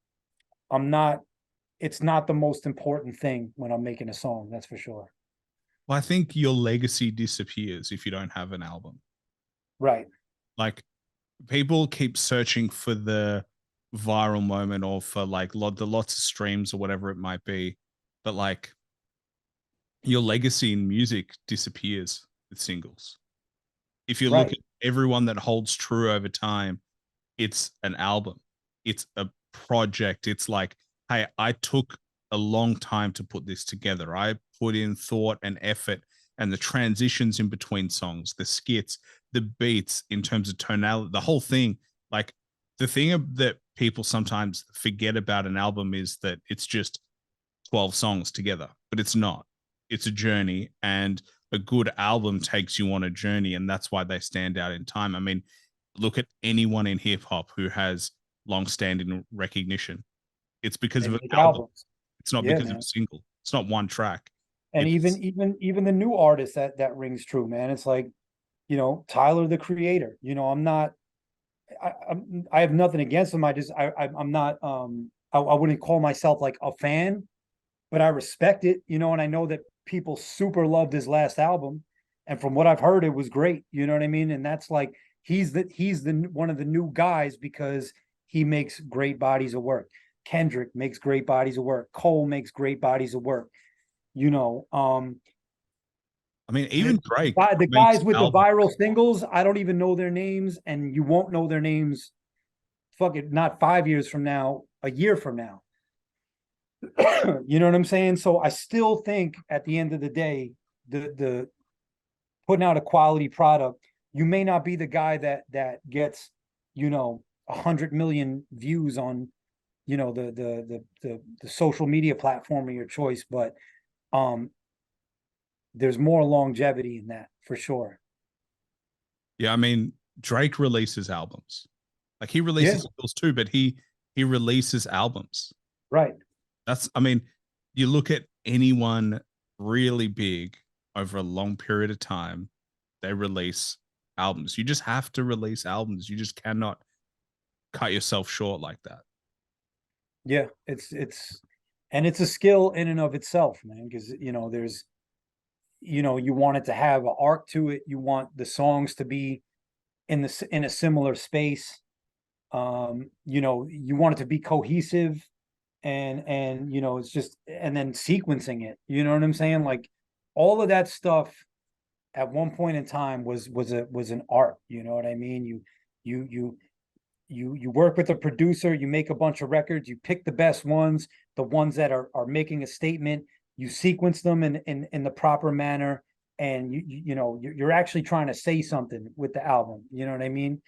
Speaker 2: not, it's not the most important thing when I'm making a song. That's for sure.
Speaker 1: Well, I think your legacy disappears if you don't have an album.
Speaker 2: Right.
Speaker 1: Like, people keep searching for the viral moment or for like the lots of streams or whatever it might be, but like, your legacy in music disappears with singles. If you look
Speaker 2: Right.
Speaker 1: at everyone that holds true over time, it's an album, it's a project. It's like, hey, I took a long time to put this together. I put in thought and effort, and the transitions in between songs, the skits, the beats, in terms of tonality, the whole thing. Like, the thing that people sometimes forget about an album is that it's just 12 songs together, but it's not. It's a journey, and a good album takes you on a journey, and that's why they stand out in time. I mean, look at anyone in hip hop who has long-standing recognition. It's because
Speaker 2: They
Speaker 1: of an
Speaker 2: make
Speaker 1: album.
Speaker 2: albums.
Speaker 1: It's not
Speaker 2: Yeah,
Speaker 1: because of a
Speaker 2: man.
Speaker 1: single. It's not one track.
Speaker 2: And
Speaker 1: It's
Speaker 2: even the new artists, that rings true, man. It's like, Tyler the Creator. I'm not I have nothing against him. I'm not I wouldn't call myself like a fan, but I respect it, and I know that people super loved his last album. And from what I've heard, it was great. You know what I mean? And that's like he's the one of the new guys because he makes great bodies of work. Kendrick makes great bodies of work. Cole makes great bodies of work. You know,
Speaker 1: I mean,
Speaker 2: the,
Speaker 1: even Drake
Speaker 2: the
Speaker 1: makes
Speaker 2: guys with the
Speaker 1: albums.
Speaker 2: viral singles, I don't even know their names, and you won't know their names. Fuck it, not 5 years from now, a year from now. You know what I'm saying? So I still think at the end of the day, the putting out a quality product, you may not be the guy that gets, 100 million views on, the social media platform of your choice, but um there's more longevity in that for sure.
Speaker 1: Yeah, I mean, Drake releases albums. Like he
Speaker 2: Yeah,
Speaker 1: releases singles too, but he releases albums.
Speaker 2: right.
Speaker 1: That's, I mean, you look at anyone really big over a long period of time, they release albums. You just have to release albums. You just cannot cut yourself short like that.
Speaker 2: Yeah, and it's a skill in and of itself, man, because there's you want it to have an arc to it. You want the songs to be in a similar space. You want it to be cohesive, and it's just, and then sequencing it. You know what I'm saying? Like all of that stuff at one point in time was an art. You know what I mean? You you you work with a producer, you make a bunch of records, you pick the best ones, the ones that are making a statement, you sequence them in the proper manner, and you're actually trying to say something with the album. You know what I mean?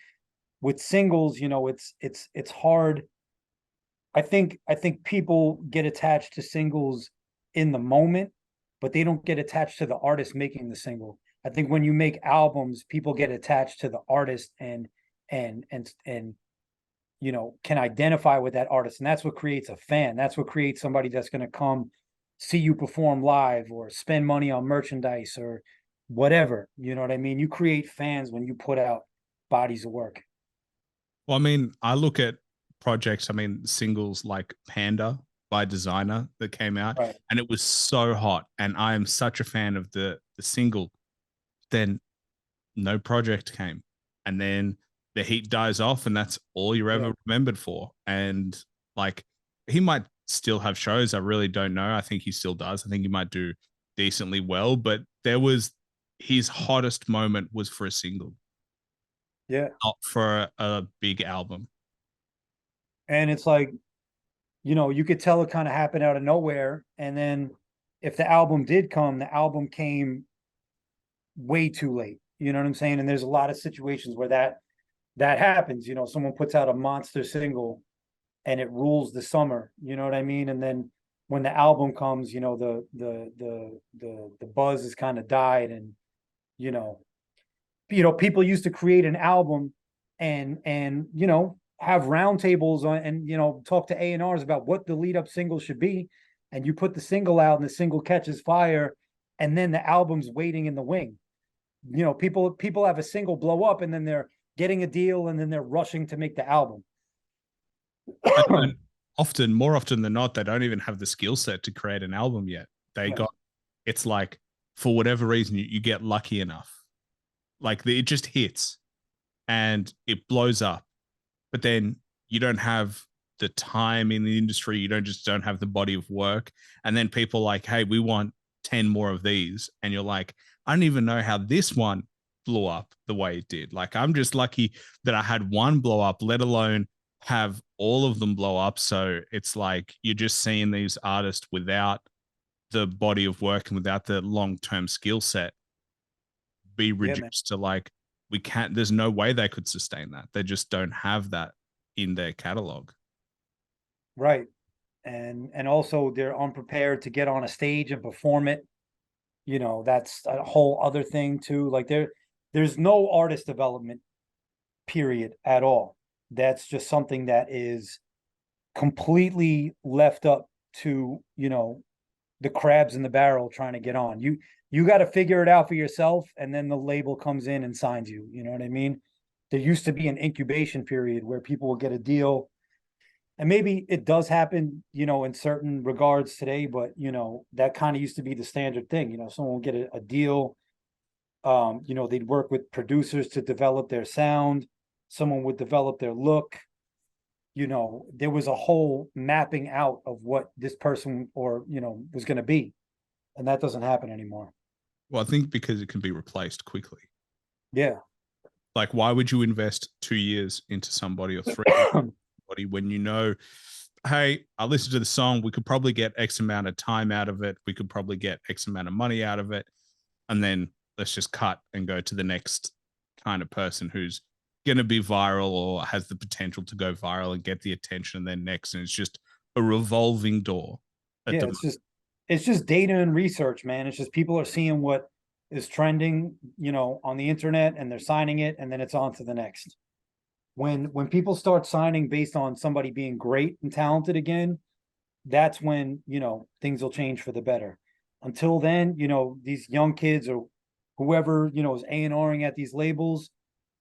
Speaker 2: With singles, it's hard. I think people get attached to singles in the moment, but they don't get attached to the artist making the single. I think when you make albums, people get attached to the artist and can identify with that artist. And that's what creates a fan. That's what creates somebody that's going to come see you perform live or spend money on merchandise or whatever. You know what I mean? You create fans when you put out bodies of work.
Speaker 1: Well, I mean, I look at projects, I mean, singles like Panda by Designer that came out,
Speaker 2: Right.
Speaker 1: and it was so hot. And I am such a fan of the single. Then no project came. And then the heat dies off, and that's all you're
Speaker 2: Yeah.
Speaker 1: ever remembered for. And like, he might still have shows. I really don't know. I think he still does. I think he might do decently well, but there was his hottest moment was for a single,
Speaker 2: Yeah.
Speaker 1: not for a big album.
Speaker 2: And it's like, you could tell it kind of happened out of nowhere. And then if the album did come, the album came way too late. You know what I'm saying? And there's a lot of situations where that happens. Someone puts out a monster single and it rules the summer. You know what I mean? And then when the album comes, the buzz has kind of died, and you know, people used to create an album and have roundtables on and talk to A&Rs about what the lead up single should be, and you put the single out and the single catches fire, and then the album's waiting in the wing. People have a single blow up and then they're getting a deal and then they're rushing to make the album.
Speaker 1: And often, more often than not, they don't even have the skill set to create an album yet. They
Speaker 2: Right.
Speaker 1: got, it's like, for whatever reason, you get lucky enough. Like it just hits and it blows up. But then you don't have the time in the industry. You don't have the body of work. And then people like, hey, we want 10 more of these. And you're like, I don't even know how this one blew up the way it did. Like I'm just lucky that I had one blow up, let alone have all of them blow up. So it's like you're just seeing these artists without the body of work and without the long-term skill set be
Speaker 2: Yeah, man.
Speaker 1: reduced to like, we can't, there's no way they could sustain that. They just don't have that in their catalog.
Speaker 2: Right. And also they're unprepared to get on a stage and perform it. That's a whole other thing too. Like there's no artist development period at all. That's just something that is completely left up to, the crabs in the barrel trying to get on. You got to figure it out for yourself, and then the label comes in and signs you. You know what I mean? there used to be an incubation period where people would get a deal, and maybe it does happen, in certain regards today, but that kind of used to be the standard thing. Someone will get a deal. They'd work with producers to develop their sound. Someone would develop their look. There was a whole mapping out of what this person or was going to be, and that doesn't happen anymore.
Speaker 1: Well, I think because it can be replaced quickly.
Speaker 2: Yeah.
Speaker 1: Like, why would you invest 2 years into somebody or 3 somebody when hey, I listened to the song, we could probably get X amount of time out of it, we could probably get X amount of money out of it, and then let's just cut and go to the next kind of person who's going to be viral or has the potential to go viral and get the attention, and then next, and it's just a revolving door.
Speaker 2: Yeah, it's just data and research, man. It's just people are seeing what is trending, on the internet, and they're signing it, and then it's on to the next. When people start signing based on somebody being great and talented again, that's when, things will change for the better. Until then, these young kids or whoever, is A&Ring at these labels,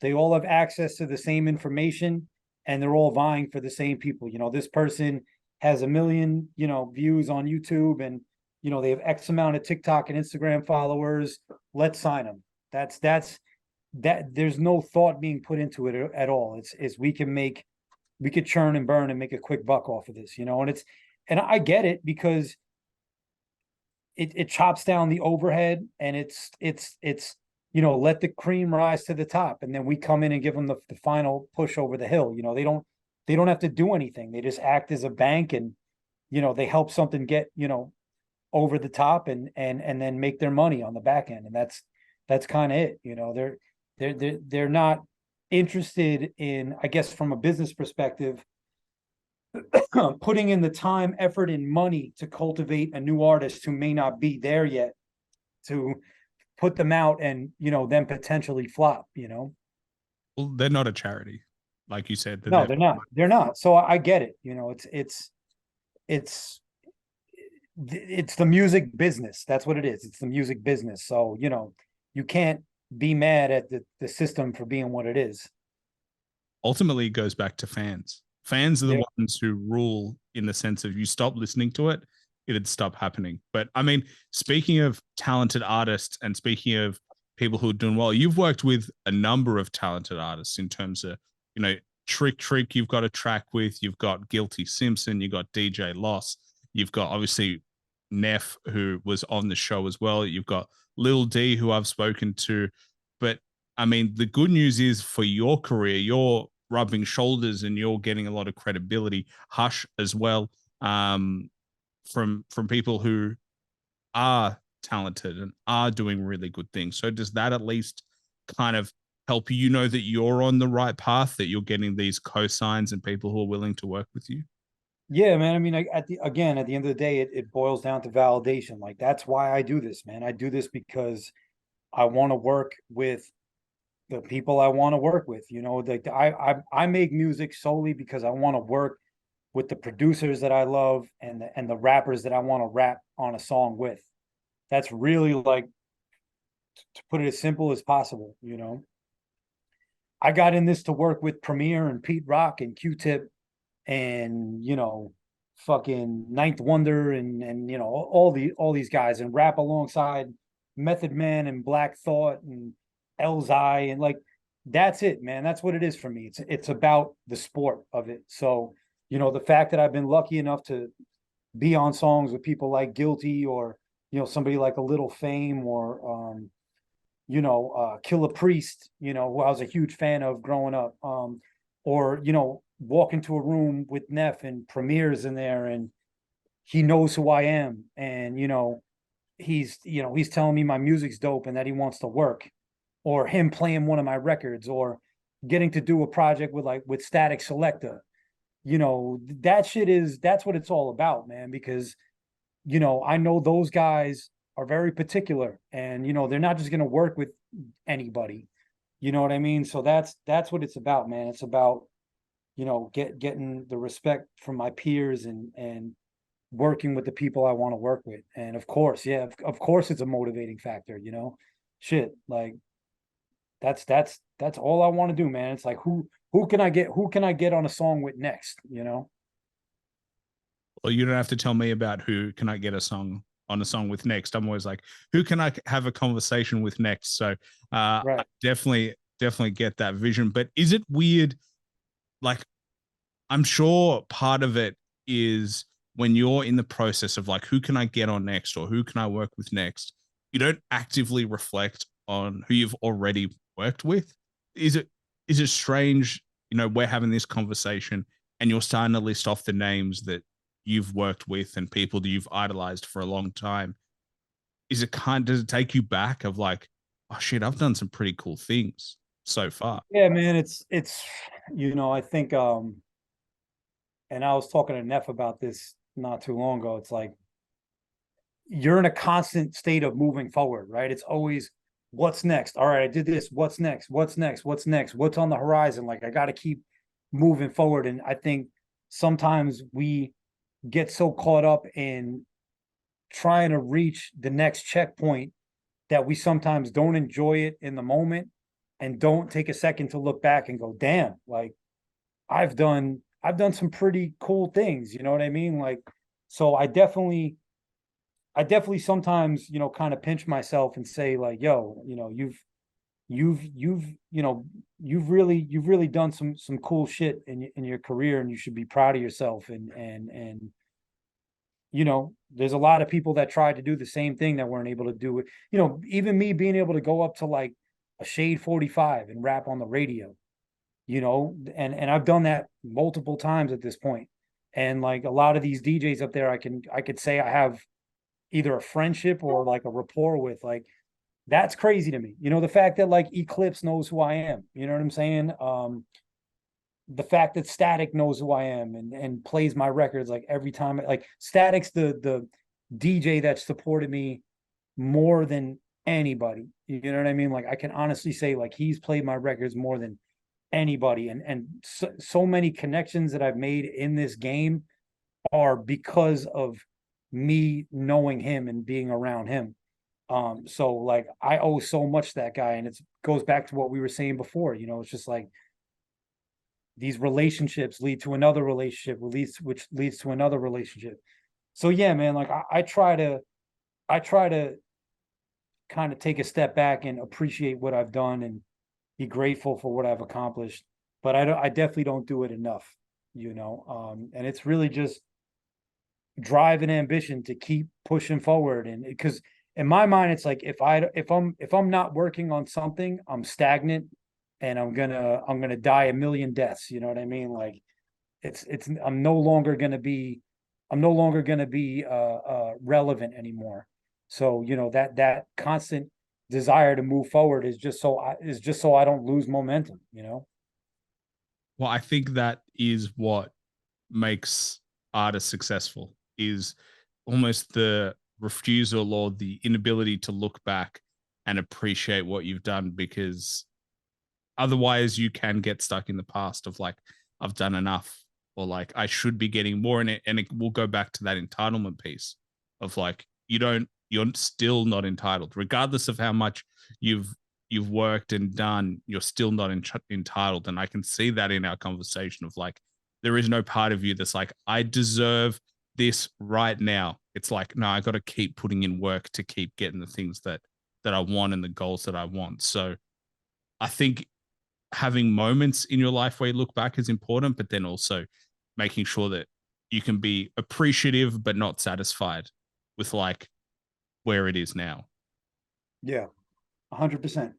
Speaker 2: they all have access to the same information, and they're all vying for the same people. This person has 1 million, views on YouTube, and, they have X amount of TikTok and Instagram followers. Let's sign them. That's that. There's no thought being put into it at all. It's we could churn and burn and make a quick buck off of this, and I get it, because it chops down the overhead, and it's let the cream rise to the top, and then we come in and give them the final push over the hill. They don't have to do anything. They just act as a bank, and they help something get over the top, and then make their money on the back end, and that's kind of it. They're not interested in, I guess, from a business perspective, putting in the time, effort, and money to cultivate a new artist who may not be there yet, to put them out and then potentially flop.
Speaker 1: Well, they're not a charity, like you said.
Speaker 2: No, they're not. They're not. So I get it. It's the music business. That's what it is. It's the music business. So you can't be mad at the system for being what it is.
Speaker 1: Ultimately, it goes back to fans. Fans are the ones who rule, in the sense of, you stop listening to it, it'd stop happening. But I mean, speaking of talented artists and speaking of people who are doing well, you've worked with a number of talented artists in terms of, Trick, you've got a track with, you've got Guilty Simpson, you've got DJ Loss, you've got obviously Neff, who was on the show as well. You've got Lil D, who I've spoken to. But I mean, the good news is, for your career, you're rubbing shoulders and you're getting a lot of credibility. Hush as well, from people who are talented and are doing really good things. So does that at least kind of help you know that you're on the right path, that you're getting these cosigns and people who are willing to work with you?
Speaker 2: Yeah, man. I mean, at the end of the day, it boils down to validation. Like, that's why I do this, man. I do this because I want to work with the people I want to work with. Like, I make music solely because I want to work with the producers that I love, and the rappers that I want to rap on a song with. That's really, like, to put it as simple as possible. I got in this to work with Premier and Pete Rock and Q-Tip, and fucking Ninth Wonder, and all these guys, and rap alongside Method Man and Black Thought and Elzai, and, like, that's it, man. That's what it is for me. It's about the sport of it. So the fact that I've been lucky enough to be on songs with people like Guilty, or somebody like a Little Fame, or Killer Priest, who I was a huge fan of growing up, or walk into a room with Neff and Premier's in there, and he knows who I am, and he's telling me my music's dope and that he wants to work, or him playing one of my records, or getting to do a project with Static Selector. That's what it's all about, man, because I know those guys are very particular, and they're not just going to work with anybody. You know what I mean? So that's what it's about, man. It's about getting the respect from my peers, and working with the people I want to work with. And of course, yeah, of course it's a motivating factor. Shit, like, that's all I want to do, man. It's like who can I get on a song with next, you know?
Speaker 1: Well, you don't have to tell me about who can I get a song on a song with next. I'm always like, who can I have a conversation with next? So I
Speaker 2: Right.
Speaker 1: definitely get that vision. But is it weird? Like, I'm sure part of it is when you're in the process of like, who can I get on next or who can I work with next? You don't actively reflect on who you've already worked with. Is it strange? You know, we're having this conversation and you're starting to list off the names that you've worked with and people that you've idolized for a long time. Does it take you back of like, oh shit, I've done some pretty cool things so far?
Speaker 2: Yeah, man, it's I think and I was talking to Neff about this not too long ago. It's like you're in a constant state of moving forward, right? It's always what's next. All right, I did this. What's next? What's next? What's next? What's on the horizon? Like I got to keep moving forward. And I think sometimes we get so caught up in trying to reach the next checkpoint that we sometimes don't enjoy it in the moment and don't take a second to look back and go, damn, like I've done some pretty cool things, you know what I mean? Like, so I definitely sometimes, kind of pinch myself and say like, yo, you've, you've really done some cool shit in your career and you should be proud of yourself. And, there's a lot of people that tried to do the same thing that weren't able to do it. Even me being able to go up to like a Shade 45 and rap on the radio, and I've done that multiple times at this point. And like a lot of these DJs up there, I could say I have either a friendship or like a rapport with. Like that's crazy to me. The fact that like Eclipse knows who I am, you know what I'm saying? The fact that Static knows who I am and plays my records like every time. Like Static's the DJ that supported me more than anybody. You know what I mean? Like I can honestly say like he's played my records more than anybody. And so many connections that I've made in this game are because of me knowing him and being around him. So like I owe so much to that guy, and it goes back to what we were saying before. It's just like these relationships lead to another relationship, which leads to another relationship. So yeah, man, like I try to kind of take a step back and appreciate what I've done and be grateful for what I've accomplished. But I definitely don't do it enough, and it's really just drive and ambition to keep pushing forward. And because in my mind, it's like if I'm not working on something, I'm stagnant and I'm gonna die a million deaths. You know what I mean? Like it's I'm no longer gonna be relevant anymore. So that constant desire to move forward is just so I don't lose momentum.
Speaker 1: Well, I think that is what makes artists successful is almost the refusal or the inability to look back and appreciate what you've done, because otherwise you can get stuck in the past of like, I've done enough, or like I should be getting more in it. And it will go back to that entitlement piece of like, you're still not entitled regardless of how much you've worked and done. You're still not entitled. And I can see that in our conversation of like, there is no part of you that's like, I deserve this right now. It's like, no, I got to keep putting in work to keep getting the things that I want and the goals that I want. So I think having moments in your life where you look back is important, but then also making sure that you can be appreciative but not satisfied with like where it is now.
Speaker 2: Yeah, 100%.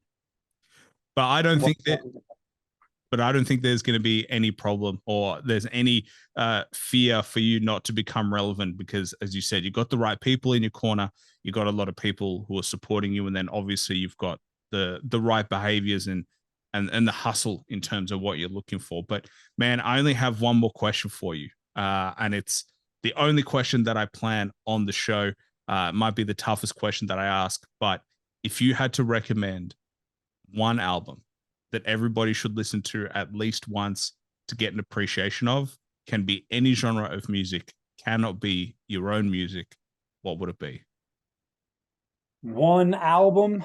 Speaker 1: But I don't
Speaker 2: Well,
Speaker 1: think that but I don't think there's going to be any problem or there's any fear for you not to become relevant, because as you said, you've got the right people in your corner. You've got a lot of people who are supporting you. And then obviously you've got the right behaviors and the hustle in terms of what you're looking for. But man, I only have one more question for you. And it's the only question that I plan on the show. It might be the toughest question that I ask, but if you had to recommend one album that everybody should listen to at least once to get an appreciation of, can be any genre of music, cannot be your own music, what would it be?
Speaker 2: one album.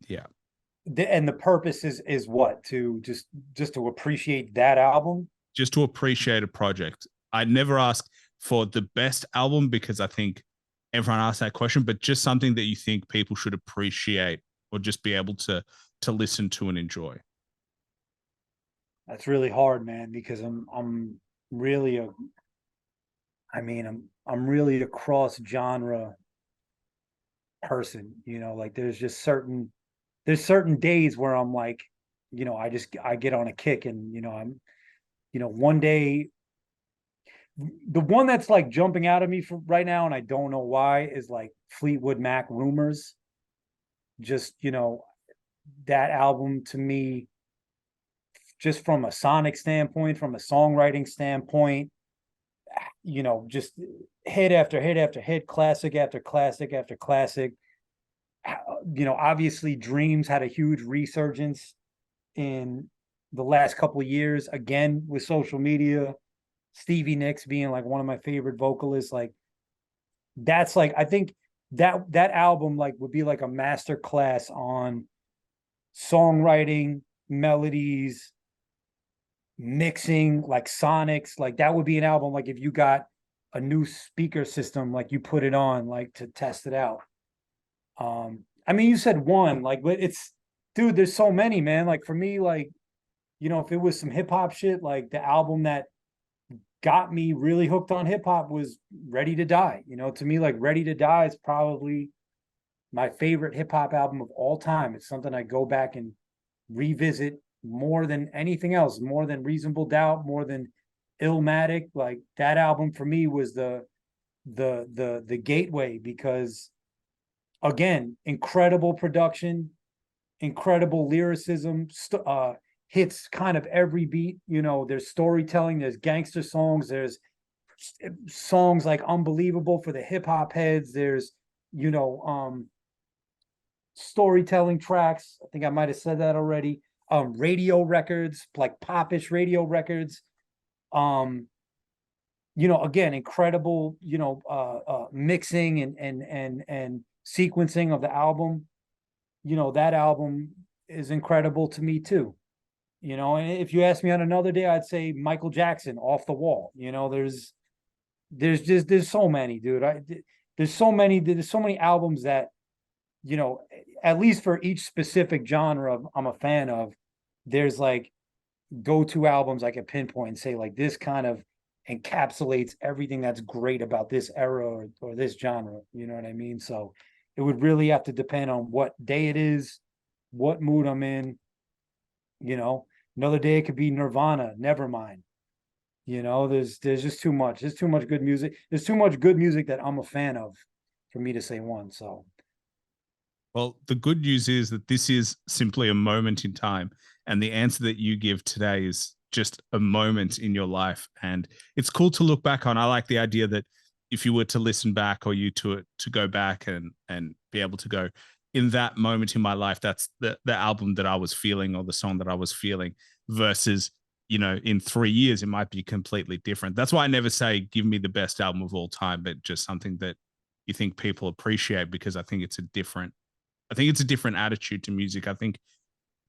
Speaker 1: Yeah.
Speaker 2: And the purpose is what? To just to appreciate that album?
Speaker 1: Just to appreciate a project. I never ask for the best album because I think everyone asks that question, but just something that you think people should appreciate or just be able to listen to and enjoy.
Speaker 2: That's really hard, man, because I'm really a I'm really a cross genre person, like there's certain days where I'm like, I get on a kick and I'm one day the one that's like jumping out at me for right now and I don't know why is like Fleetwood Mac Rumors. Just, that album to me, just from a sonic standpoint, from a songwriting standpoint, just hit after hit after hit, classic after classic after classic. Obviously Dreams had a huge resurgence in the last couple of years, again with social media. Stevie Nicks being like one of my favorite vocalists, like that's like I think that album like would be like a master class on songwriting, melodies, mixing, like sonics. Like that would be an album like if you got a new speaker system, like you put it on like to test it out. I mean, you said one, like, but it's, dude, there's so many, man. Like for me, like, if it was some hip hop shit, like the album that got me really hooked on hip hop was Ready to Die. To me, like Ready to Die is probably my favorite hip hop album of all time. It's something I go back and revisit more than anything else, more than Reasonable Doubt, more than Illmatic. Like that album for me was the gateway because again, incredible production, incredible lyricism, hits kind of every beat. There's storytelling, there's gangster songs, there's songs like Unbelievable for the hip hop heads. There's, storytelling tracks. I think I might have said that already. Radio records, like popish radio records. Again, incredible, mixing and sequencing of the album. That album is incredible to me too. And if you ask me on another day, I'd say Michael Jackson, Off the Wall. There's so many, dude. There's so many albums that, at least for each specific genre I'm a fan of, there's like go-to albums I can pinpoint and say like this kind of encapsulates everything that's great about this era or this genre. You know what I mean? So it would really have to depend on what day it is, what mood I'm in. Another day it could be Nirvana, Nevermind. There's just too much. There's too much good music. There's too much good music that I'm a fan of for me to say one. So,
Speaker 1: well, the good news is that this is simply a moment in time, and the answer that you give today is just a moment in your life, and it's cool to look back on. I like the idea that if you were to listen back or you to go back and be able to go, in that moment in my life, that's the album that I was feeling or the song that I was feeling, versus, in 3 years, it might be completely different. That's why I never say, give me the best album of all time, but just something that you think people appreciate, because I think it's a different attitude to music. I think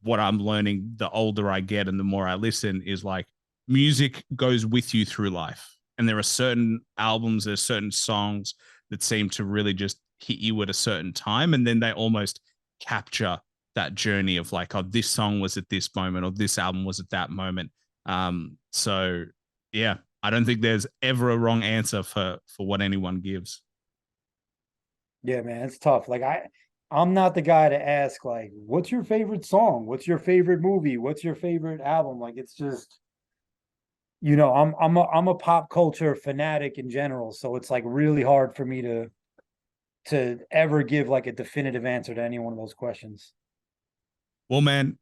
Speaker 1: what I'm learning the older I get and the more I listen is like music goes with you through life. And there are certain albums, there's certain songs that seem to really just hit you at a certain time. And then they almost capture that journey of like, oh, this song was at this moment or this album was at that moment. So yeah, I don't think there's ever a wrong answer for what anyone gives.
Speaker 2: yeah, man, it's tough. Like I'm not the guy to ask like, what's your favorite song? What's your favorite movie? What's your favorite album? Like it's just, I'm a pop culture fanatic in general, so it's like really hard for me to ever give like a definitive answer to any one of those questions.
Speaker 1: Well, man,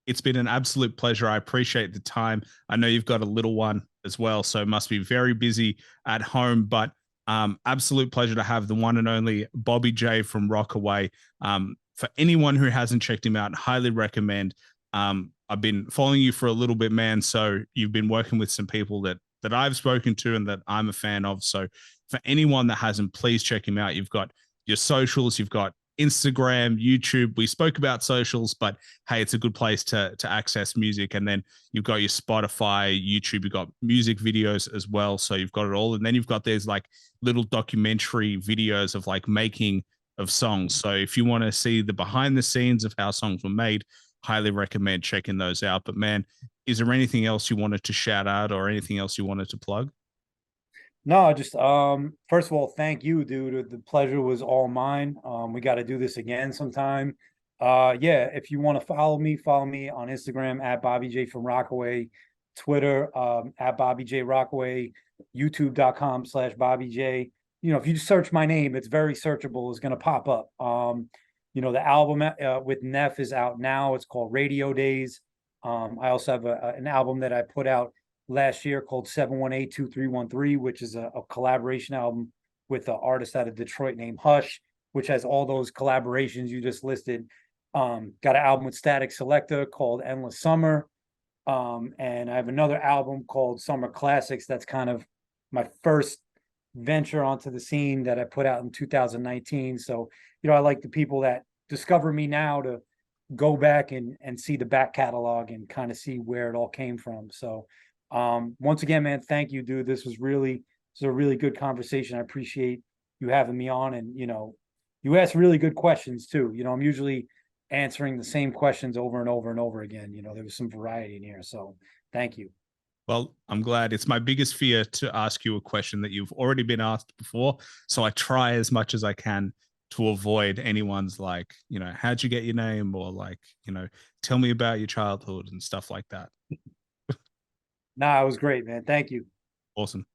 Speaker 1: it's been an absolute pleasure. I appreciate the time. I know you've got a little one as well, so must be very busy at home, but absolute pleasure to have the one and only Bobby J from Rockaway. For anyone who hasn't checked him out, highly recommend. I've been following you for a little bit, man. So you've been working with some people that I've spoken to and that I'm a fan of. So for anyone that hasn't, please check him out. You've got your socials, you've got Instagram, YouTube. We spoke about socials, but hey, it's a good place to access music. And then you've got your Spotify, YouTube, you've got music videos as well. So you've got it all. And then you've got there's like little documentary videos of like making of songs. So if you want to see the behind the scenes of how songs were made, highly recommend checking those out. But man, is there anything else you wanted to shout out or anything else you wanted to plug?
Speaker 2: No, just first of all, thank you, dude. The pleasure was all mine. We got to do this again sometime. Yeah, if you want to follow me on Instagram at Bobby J From Rockaway, Twitter at Bobby J Rockaway, YouTube.com/Bobby J. You know, if you just search my name, it's very searchable. It's gonna pop up. You know, the album with Neff is out now. It's called Radio Days. I also have an album that I put out last year called 7182313, which is a collaboration album with an artist out of Detroit named Hush, which has all those collaborations you just listed. Got an album with Static Selector called Endless Summer. And I have another album called Summer Classics. That's kind of my first venture onto the scene that I put out in 2019. So, you know, I like the people that discover me now to go back and see the back catalog and kind of see where it all came from. So once again, man, thank you, dude. This was a really good conversation. I appreciate you having me on, and you know, you asked really good questions too. You know, I'm usually answering the same questions over and over and over again. You know, there was some variety in here. So thank you.
Speaker 1: Well, I'm glad. It's my biggest fear to ask you a question that you've already been asked before. So I try as much as I can to avoid anyone's like, you know, how'd you get your name? Or like, you know, tell me about your childhood and stuff like that.
Speaker 2: Nah, it was great, man. Thank you.
Speaker 1: Awesome.